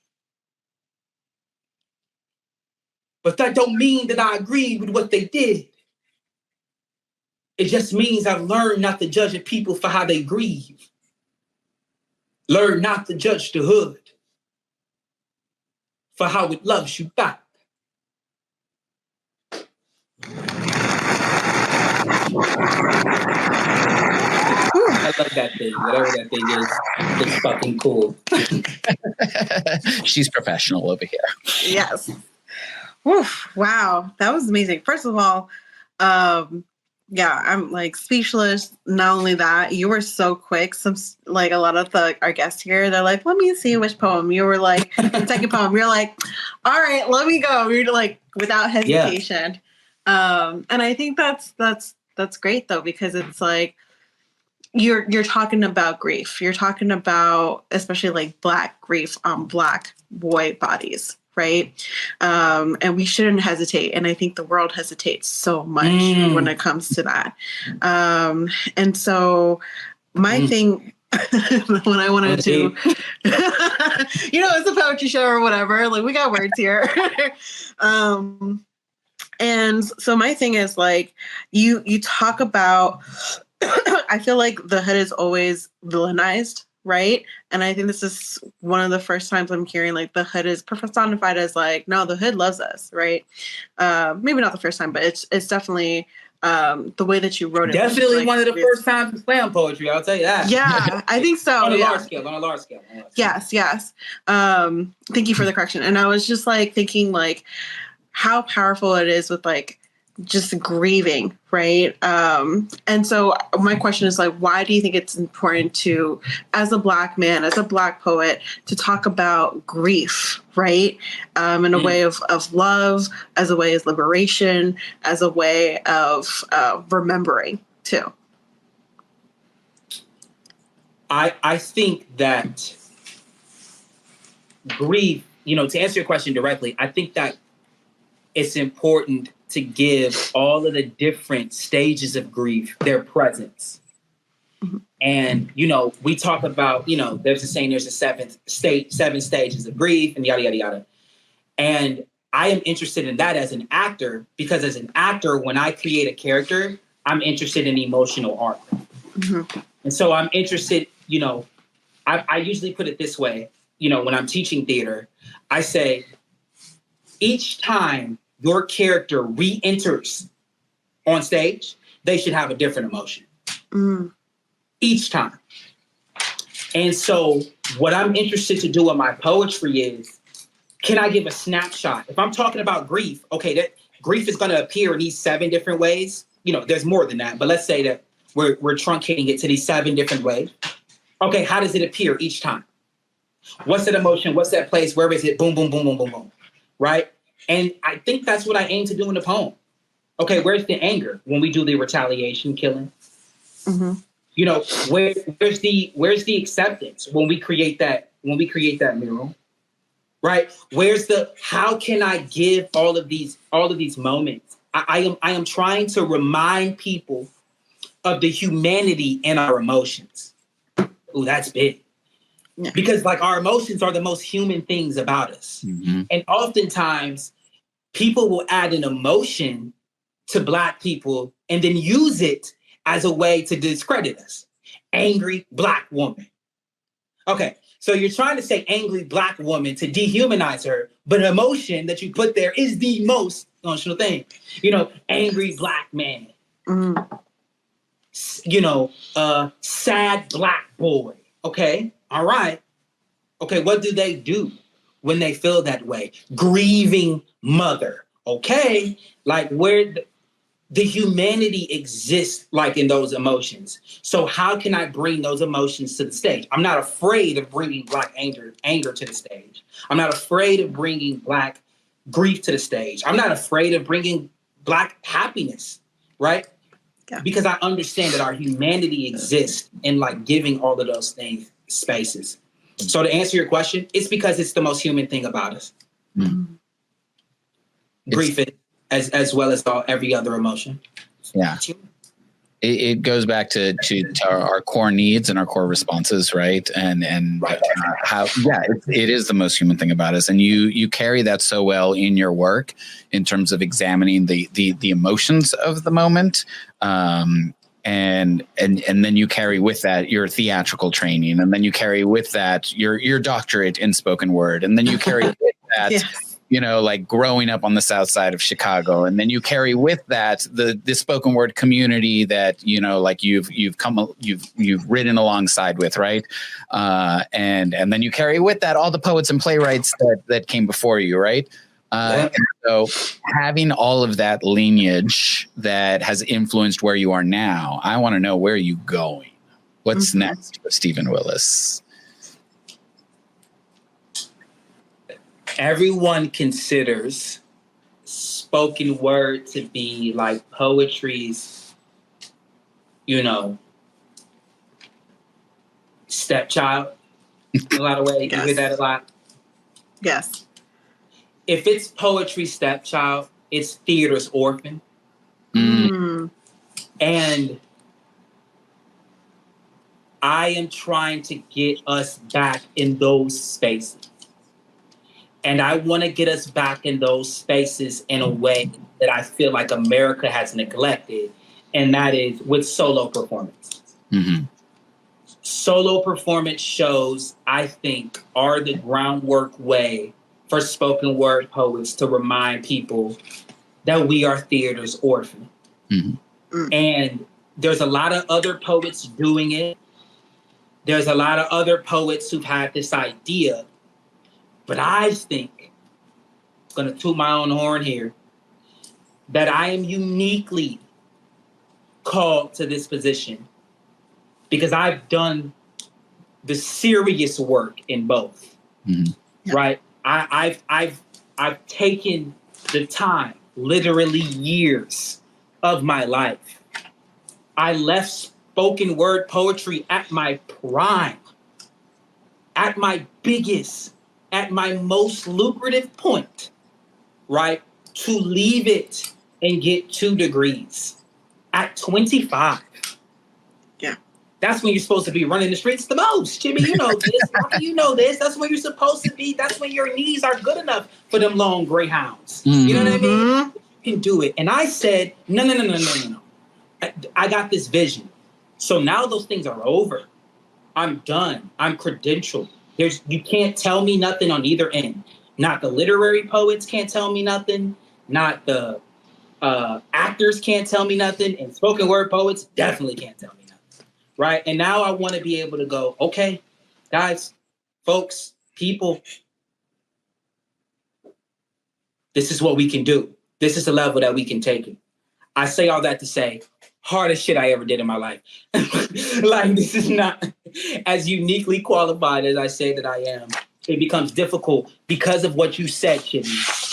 But that don't mean that I agree with what they did. It just means I've learned not to judge a people for how they grieve. Learn not to judge the hood for how it loves you back. I love that thing. Whatever that thing is, it's fucking cool. She's professional over here. Yes. Oof, wow, that was amazing. First of all, yeah, I'm like speechless. Not only that, you were so quick. Some like a lot of our guests here, they're like, "Let me see which poem." You were like, the second poem. You're like, "All right, let me go." You're like without hesitation. Yeah. And I think that's great though, because it's like you're talking about grief. You're talking about especially like Black grief on Black boy bodies. Right. And we shouldn't hesitate. And I think the world hesitates so much when it comes to that. And so my thing, when I wanted to, it's a poetry show or whatever, like we got words here. And so my thing is like, you talk about, I feel like the hood is always villainized. Right. And I think this is one of the first times I'm hearing like the hood is personified as like, no, the hood loves us. Right. Maybe not the first time, but it's definitely the way that you wrote it. Definitely like, one of the first times in slam poetry. I'll tell you that. Yeah, I think so. On a large scale. Yes. Thank you for the correction. And I was just like thinking like how powerful it is with like just grieving, right? And so my question is like, why do you think it's important to, as a Black man, as a Black poet, to talk about grief, right? In a way of love, as a way of liberation, as a way of remembering too. I think that grief, to answer your question directly, I think that it's important to give all of the different stages of grief their presence. Mm-hmm. And, we talk about, there's a saying, there's a seven stages of grief and yada, yada, yada. And I am interested in that as an actor, because as an actor, when I create a character, I'm interested in emotional arc. Mm-hmm. And so I'm interested, I usually put it this way, when I'm teaching theater, I say, each time your character re-enters on stage, they should have a different emotion. Each time. And so what I'm interested to do in my poetry is, can I give a snapshot? If I'm talking about grief, okay, that grief is gonna appear in these 7 different ways. There's more than that, but let's say that we're truncating it to these 7 different ways. Okay, how does it appear each time? What's that emotion? What's that place? Where is it? Boom, boom, boom, boom, boom, boom, right? And I think that's what I aim to do in the poem. Okay, where's the anger when we do the retaliation killing? Mm-hmm. Where's the acceptance when we create that mural? Right? Where's the how can I give all of these moments? I am trying to remind people of the humanity in our emotions. Ooh, that's big. Yeah. Because like our emotions are the most human things about us. Mm-hmm. And oftentimes people will add an emotion to Black people and then use it as a way to discredit us. Angry Black woman. Okay, so you're trying to say angry Black woman to dehumanize her, but emotion that you put there is the most emotional thing. Angry Black man. Mm. Sad Black boy. Okay, all right. Okay, what do they do when they feel that way? Grieving mother. Okay, like where the humanity exists like in those emotions. So how can I bring those emotions to the stage? I'm not afraid of bringing Black anger to the stage. I'm not afraid of bringing Black grief to the stage. I'm not afraid of bringing Black happiness, right? Yeah. Because I understand that our humanity exists in like giving all of those things spaces. So to answer your question, it's because it's the most human thing about us. Mm. Grief is, as well as every other emotion. Yeah. It goes back to our core needs and our core responses, right? And how it is the most human thing about us, and you carry that so well in your work in terms of examining the emotions of the moment, and then you carry with that your theatrical training, and then you carry with that your doctorate in spoken word, and then you carry with that. Yes. You know, like growing up on the south side of Chicago. And then you carry with that the spoken word community that, you know, like you've ridden alongside with, right? And then you carry with that all the poets and playwrights that came before you, right? And so having all of that lineage that has influenced where you are now, I want to know, where are you going? What's next for Steven Willis? Everyone considers spoken word to be like poetry's, you know, stepchild in a lot of ways. Yes. You hear that a lot? Yes. If it's poetry's stepchild, it's theater's orphan. And I am trying to get us back in those spaces. And I want to get us back in those spaces in a way that I feel like America has neglected, and that is with solo performance. Mm-hmm. Solo performance shows, I think, are the groundwork way for spoken word poets to remind people that we are theater's orphan. Mm-hmm. And there's a lot of other poets doing it. There's a lot of other poets who've had this idea. But I think, I'm going to toot my own horn here, that I am uniquely called to this position because I've done the serious work in both, right? I've taken the time, literally years of my life. I left spoken word poetry at my prime, at my biggest, at my most lucrative point, right? To leave it and get 2 degrees at 25. Yeah. That's when you're supposed to be running the streets the most. Jimmy, you know this. You know this. That's when you're supposed to be. That's when your knees are good enough for them long greyhounds. Mm-hmm. You know what I mean? You can do it. And I said, no. I got this vision. So now those things are over. I'm done. I'm credentialed. You can't tell me nothing on either end. Not the literary poets can't tell me nothing. Not the actors can't tell me nothing. And spoken word poets definitely can't tell me nothing. Right? And now I want to be able to go, okay, guys, folks, people, this is what we can do. This is the level that we can take it. I say all that to say, hardest shit I ever did in my life. Like, this is not as uniquely qualified as I say that I am. It becomes difficult because of what you said, Chitty.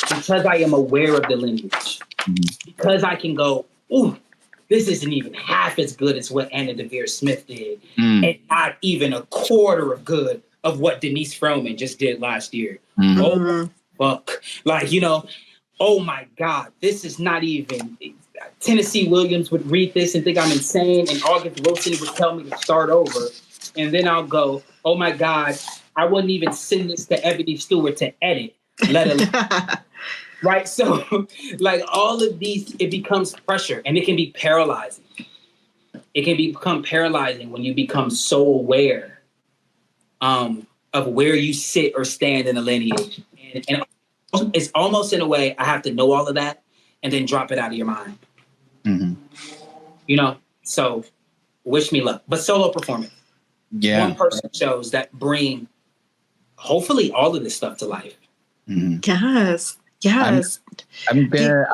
Because I am aware of the lineage. Because I can go, ooh, this isn't even half as good as what Anna DeVere Smith did. And not even a quarter of good of what Denise Froman just did last year. Oh, fuck. Like, you know, oh my God, this is not even... Tennessee Williams would read this and think I'm insane, and August Wilson would tell me to start over. And then I'll go, oh my God, I wouldn't even send this to Ebony Stewart to edit, let alone. Right? So, like, all of these, it becomes pressure, and it can be paralyzing. It can become paralyzing when you become so aware of where you sit or stand in a lineage. And it's almost in a way, I have to know all of that and then drop it out of your mind. You know, so wish me luck. But solo performance. Yeah. One person shows that bring hopefully all of this stuff to life. Mhm. Yes. I'm there.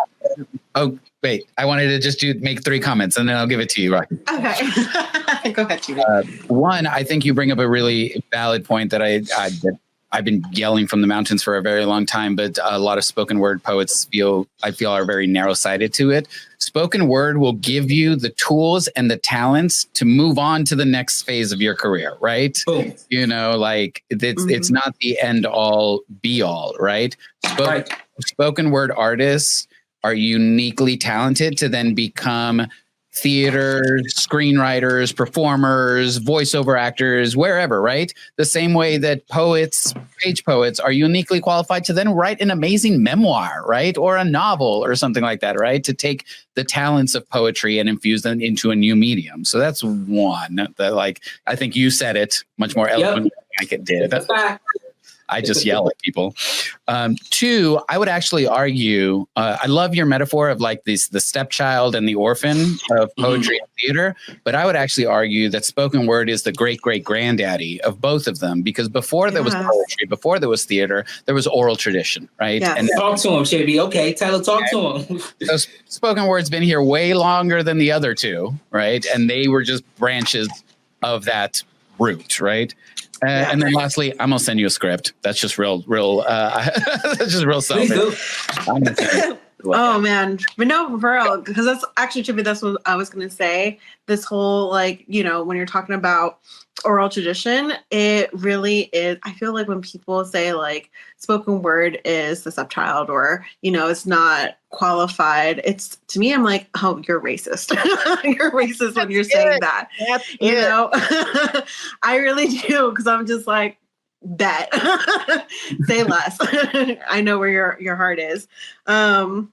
Oh, wait. I wanted to just make 3 comments and then I'll give it to you, Rocky. Okay. Go ahead, Judy. One, I think you bring up a really valid point that I've been yelling from the mountains for a very long time, but a lot of spoken word poets I feel are very narrow-sighted to it. Spoken word will give you the tools and the talents to move on to the next phase of your career, right? Boom. You know, like it's not the end all be all, right? Spoken word artists are uniquely talented to then become theater, screenwriters, performers, voiceover actors, wherever, right? The same way that page poets are uniquely qualified to then write an amazing memoir, right? Or a novel or something like that, right? To take the talents of poetry and infuse them into a new medium. So that's one that, I think you said it much more eloquently than I did. I just yell at people. 2, I would actually argue, I love your metaphor of the stepchild and the orphan of poetry and theater, but I would actually argue that spoken word is the great granddaddy of both of them, because before there was poetry, before there was theater, there was oral tradition, right? Yes. And talk to him, Shabby. Okay, Tyler, talk to him. So spoken word's been here way longer than the other 2, right? And they were just branches of that root, right? And then lastly, I'm gonna send you a script. That's just real. That's just real selfish. Oh man, but no, for real, because that's actually that's what I was gonna say. This whole when you're talking about oral tradition, it really is. I feel like when people say spoken word is the stepchild, or it's not qualified, it's, to me, I'm like, oh, you're racist. You're racist when you're saying that. I really do, because I'm just like, bet. Say less. I know where your heart is. No.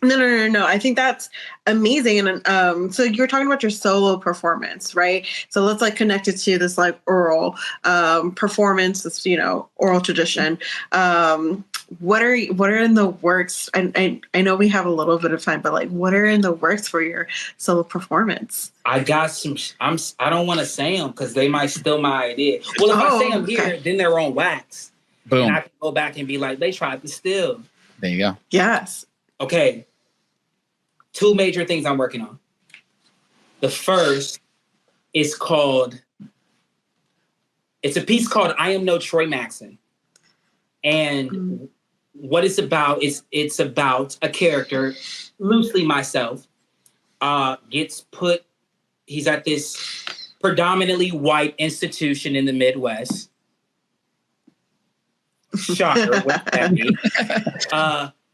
I think that's amazing. And so you're talking about your solo performance, right? So let's connect it to this oral performance, this oral tradition. What are in the works? And I know we have a little bit of time, but what are in the works for your solo performance? I got some. I don't want to say them because they might steal my idea. Well, if I say them here, then they're on wax. Boom. And I can go back and be like, they tried to steal. There you go. Yes. Okay. 2 major things I'm working on. The first is it's a piece called I Am No Troy Maxon. And what it's about is it's about a character, loosely myself, he's at this predominantly white institution in the Midwest. Shocker, what that mean?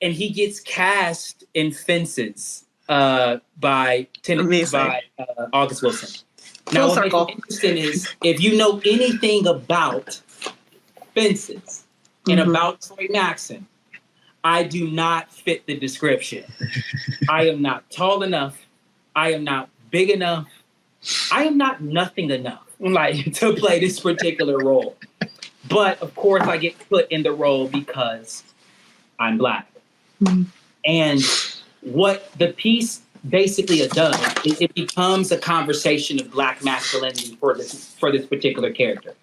And he gets cast in Fences by August Wilson. Now, what's interesting is if you know anything about Fences and about Troy Maxon, I do not fit the description. I am not tall enough. I am not big enough. I am not nothing enough to play this particular role. But of course, I get put in the role because I'm Black. And what the piece basically does is it becomes a conversation of Black masculinity for this particular character.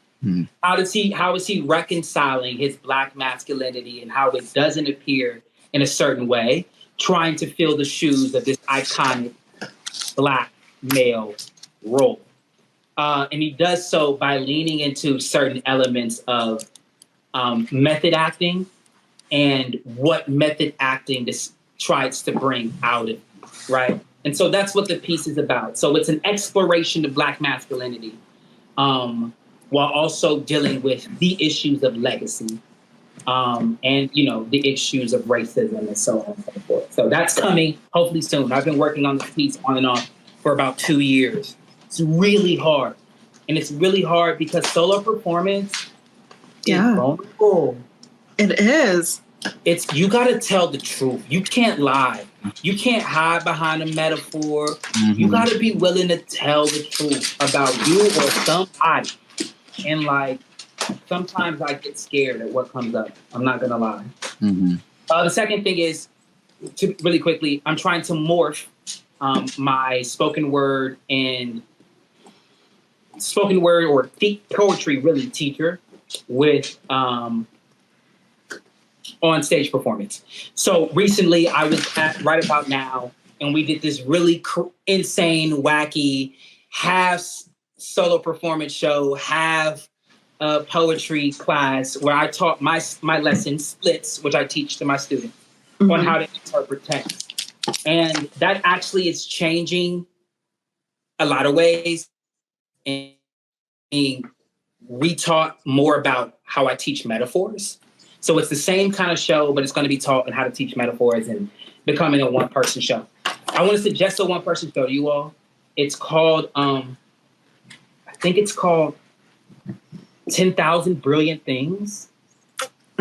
How is he reconciling his Black masculinity and how it doesn't appear in a certain way, trying to fill the shoes of this iconic Black male role? And he does so by leaning into certain elements of method acting and what method acting tries to bring out of it, right? And so that's what the piece is about. So it's an exploration of Black masculinity while also dealing with the issues of legacy and, the issues of racism and so on and so forth. So that's coming hopefully soon. I've been working on this piece on and off for about 2 years. It's really hard. And it's really hard because solo performance is vulnerable. It is. You got to tell the truth. You can't lie. You can't hide behind a metaphor. You got to be willing to tell the truth about you or somebody. And sometimes I get scared at what comes up. I'm not going to lie. The second thing is, really quickly, I'm trying to morph my spoken word or poetry really teacher with on stage performance. So recently I was at Right About Now, and we did this really insane, wacky, half solo performance show, half poetry class where I taught my lesson splits, which I teach to my students, on how to interpret text. And that actually is changing a lot of ways. And we taught more about how I teach metaphors. So it's the same kind of show, but it's going to be taught on how to teach metaphors and becoming a one-person show. I want to suggest a one-person show to you all. It's called, I think it's called 10,000 Brilliant Things.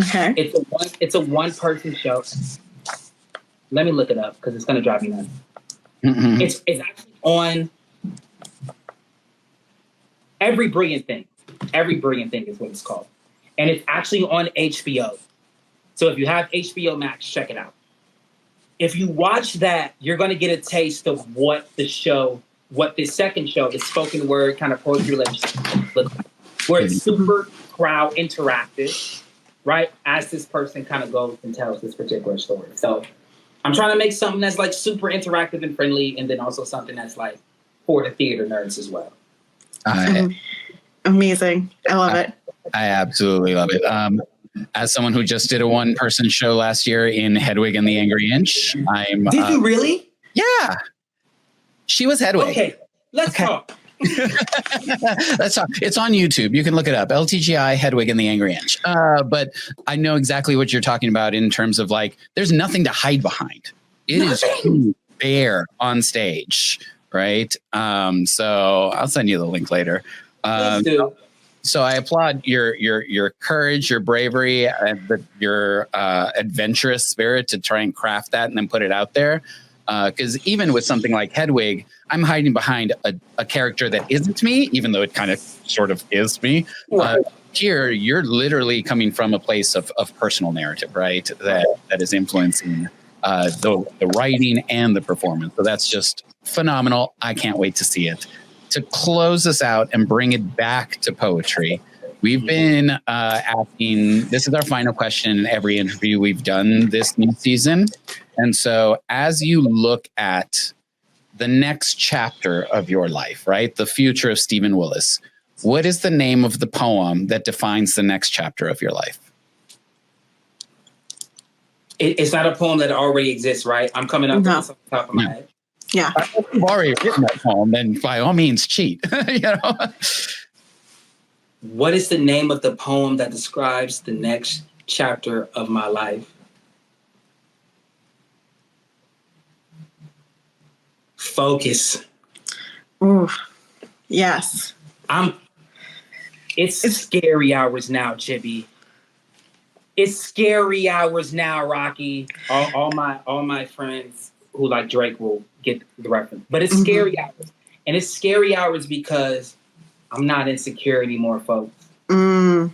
Okay. It's a one-person show. Let me look it up because it's going to drive me nuts. Mm-hmm. It's actually on Every Brilliant Thing. Every Brilliant Thing is what it's called. And it's actually on HBO. So if you have HBO Max, check it out. If you watch that, you're going to get a taste of what this second show, the spoken word kind of poetry relationship looks like, where it's super crowd interactive, right? As this person kind of goes and tells this particular story. So I'm trying to make something that's like super interactive and friendly, and then also something that's like for the theater nerds as well. Amazing. I love it. I absolutely love it. As someone who just did a one-person show last year in Hedwig and the Angry Inch, Did you really? Yeah. She was Hedwig. Okay, let's talk. Let's talk. It's on YouTube. You can look it up. LTGI, Hedwig and the Angry Inch. But I know exactly what you're talking about in terms of like, there's nothing to hide behind. It is bare on stage, right? So I'll send you the link later. Please do. So I applaud your courage, your bravery, and your adventurous spirit to try and craft that and then put it out there. Because even with something like Hedwig, I'm hiding behind a character that isn't me, even though it kind of sort of is me. Here, you're literally coming from a place of personal narrative, right? That is influencing the writing and the performance. So that's just phenomenal. I can't wait to see it. To close us out and bring it back to poetry, we've been asking, this is our final question in every interview we've done this new season. And so as you look at the next chapter of your life, right, the future of Steven Willis, what is the name of the poem that defines the next chapter of your life? It's not a poem that already exists, right? I'm coming up with this on the top of my head. Yeah. If you've already written that poem, then by all means cheat. You know? What is the name of the poem that describes the next chapter of my life? Focus. Ooh, yes. It's scary hours now, Chibi. It's scary hours now, Rocky. All my friends who like Drake will get the reference. But it's scary hours. And it's scary hours because I'm not insecure anymore, folks. I'm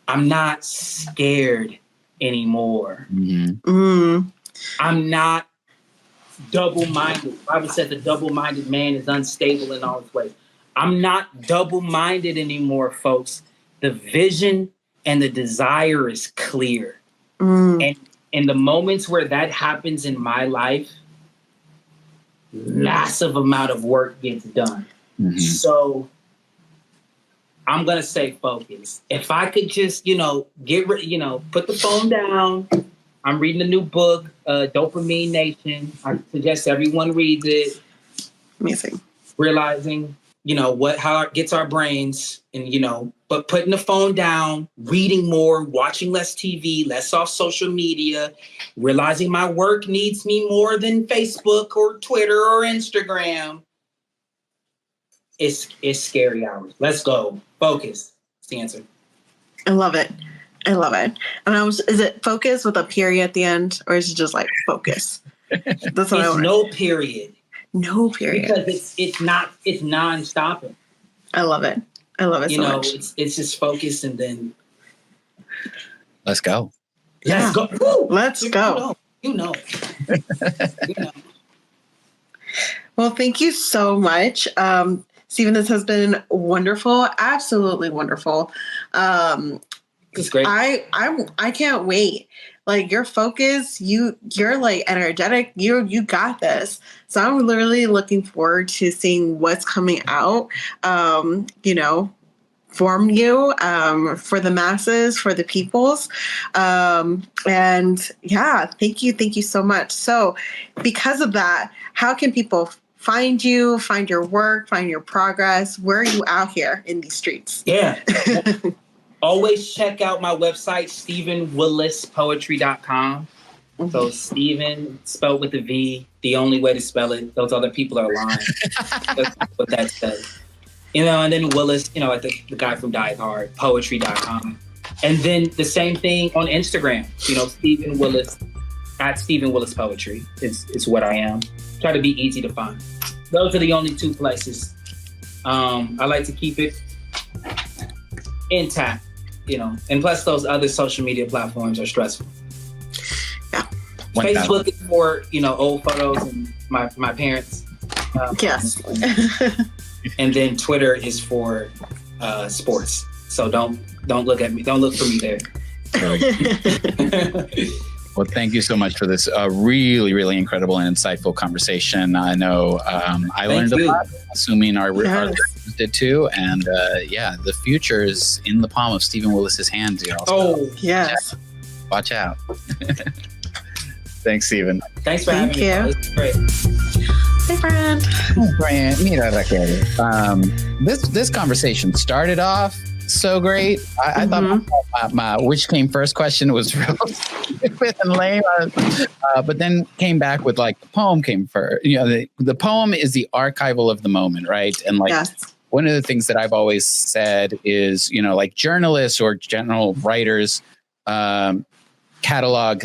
not scared anymore. I'm not double-minded. The Bible says a double-minded man is unstable in all his ways. I'm not double-minded anymore, folks. The vision and the desire is clear. And in the moments where that happens in my life, massive amount of work gets done. So I'm going to say focus. If I could just, put the phone down. I'm reading a new book, Dopamine Nation. I suggest everyone reads it. Amazing. Realizing, how it gets our brains and, but putting the phone down, reading more, watching less TV, less off social media, realizing my work needs me more than Facebook or Twitter or Instagram. It's scary hours. Let's go. Focus. That's the answer. I love it. And is it focus with a period at the end, or is it just like focus? That's what I want. No period. No period. Because it's non-stopping. I love it. I love it so much. It's just focus and then Let's go. Let's go. Woo! Let's go. You know. Well, thank you so much. Steven, this has been wonderful. Absolutely wonderful. It's great. I can't wait. Like your focus, you're like energetic. You got this. So I'm literally looking forward to seeing what's coming out. From you, for the masses, for the peoples. And yeah, thank you so much. So because of that, how can people find you, find your work, find your progress? Where are you out here in these streets? Yeah. Always check out my website, StevenWillisPoetry.com. Mm-hmm. So Steven, spelled with a V, the only way to spell it. Those other people are lying. That's what that says. And then Willis, like the guy from Die Hard, poetry.com. And then the same thing on Instagram, Steven Willis, at Steven Willis Poetry is what I am. Try to be easy to find. Those are the only two places. I like to keep it intact, and plus those other social media platforms are stressful. Yeah. Facebook is for, old photos and my parents. Yes. And then Twitter is for sports. So don't look at me. Don't look for me there. Well, thank you so much for this really, really incredible and insightful conversation. I know I learned a lot, assuming our listeners did too. And the future is in the palm of Steven Willis's hands. Oh, yes. Watch out. Thanks, Steven. Thanks for having me. It was great. Hey, friend. Mira, Raquel. This conversation started off so great. I thought my which came first question was real stupid and lame, but then came back with like the poem came first. The poem is the archival of the moment, right? And like one of the things that I've always said is, like journalists or general writers catalog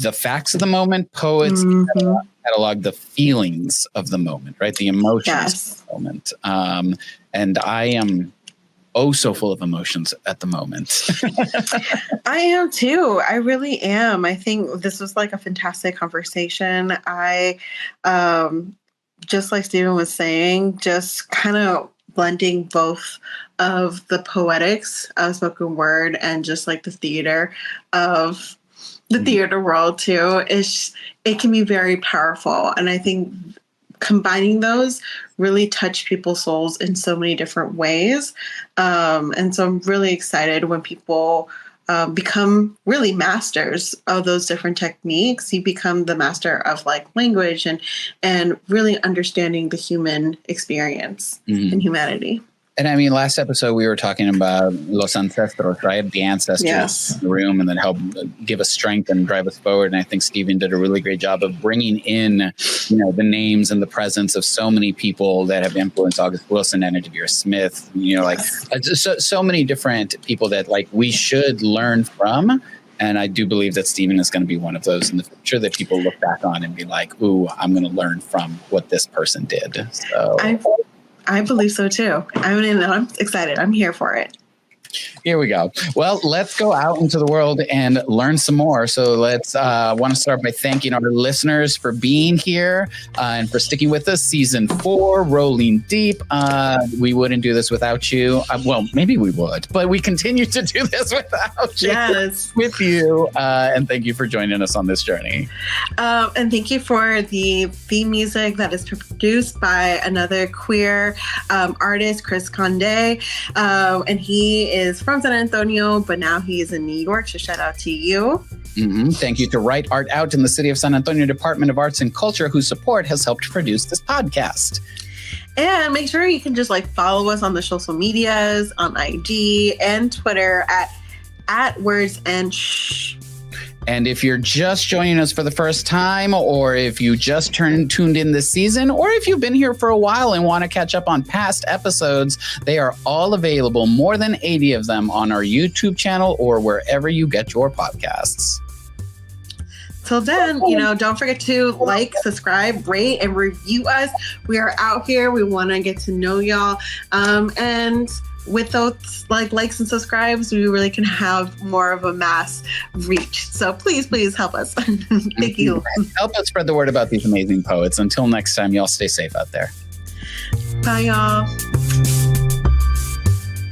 the facts of the moment. Poets catalog the feelings of the moment, right? The emotions of the moment. And I am so full of emotions at the moment. I am too. I really am. I think this was like a fantastic conversation. I, just like Steven was saying, just kind of blending both of the poetics of spoken word and just like the theater of the theater world too. It can be very powerful. And I think combining those really touch people's souls in so many different ways. And so I'm really excited when people become really masters of those different techniques. You become the master of like language and really understanding the human experience and humanity. And I mean, last episode we were talking about los ancestros, right? The ancestors in the room, and then help give us strength and drive us forward. And I think Steven did a really great job of bringing in, the names and the presence of so many people that have influenced August Wilson and Edward Smith. So many different people that like we should learn from. And I do believe that Steven is going to be one of those in the future that people look back on and be like, "Ooh, I'm going to learn from what this person did." So. I believe so too. I'm excited. I'm here for it. Here we go. Well, let's go out into the world and learn some more. So let's want to start by thanking our listeners for being here and for sticking with us. Season 4, rolling deep. We wouldn't do this without you. Well, maybe we would, but we continue to do this without you. Yes. With you. And thank you for joining us on this journey. And thank you for the theme music that is produced by another queer artist, Chris Conde. And he is from San Antonio, but now he is in New York. So shout out to you. Thank you to Write Art Out in the City of San Antonio Department of Arts and Culture, whose support has helped produce this podcast. And make sure you can just like follow us on the social medias, on IG and Twitter at Words and Shh. And if you're just joining us for the first time, or if you just tuned in this season, or if you've been here for a while and want to catch up on past episodes, they are all available, more than 80 of them, on our YouTube channel or wherever you get your podcasts. Till then, don't forget to like, subscribe, rate, and review us. We are out here. We want to get to know y'all. And with those likes and subscribes, we really can have more of a mass reach. So please help us. Thank you. Help us spread the word about these amazing poets. Until next time, y'all stay safe out there. Bye, y'all.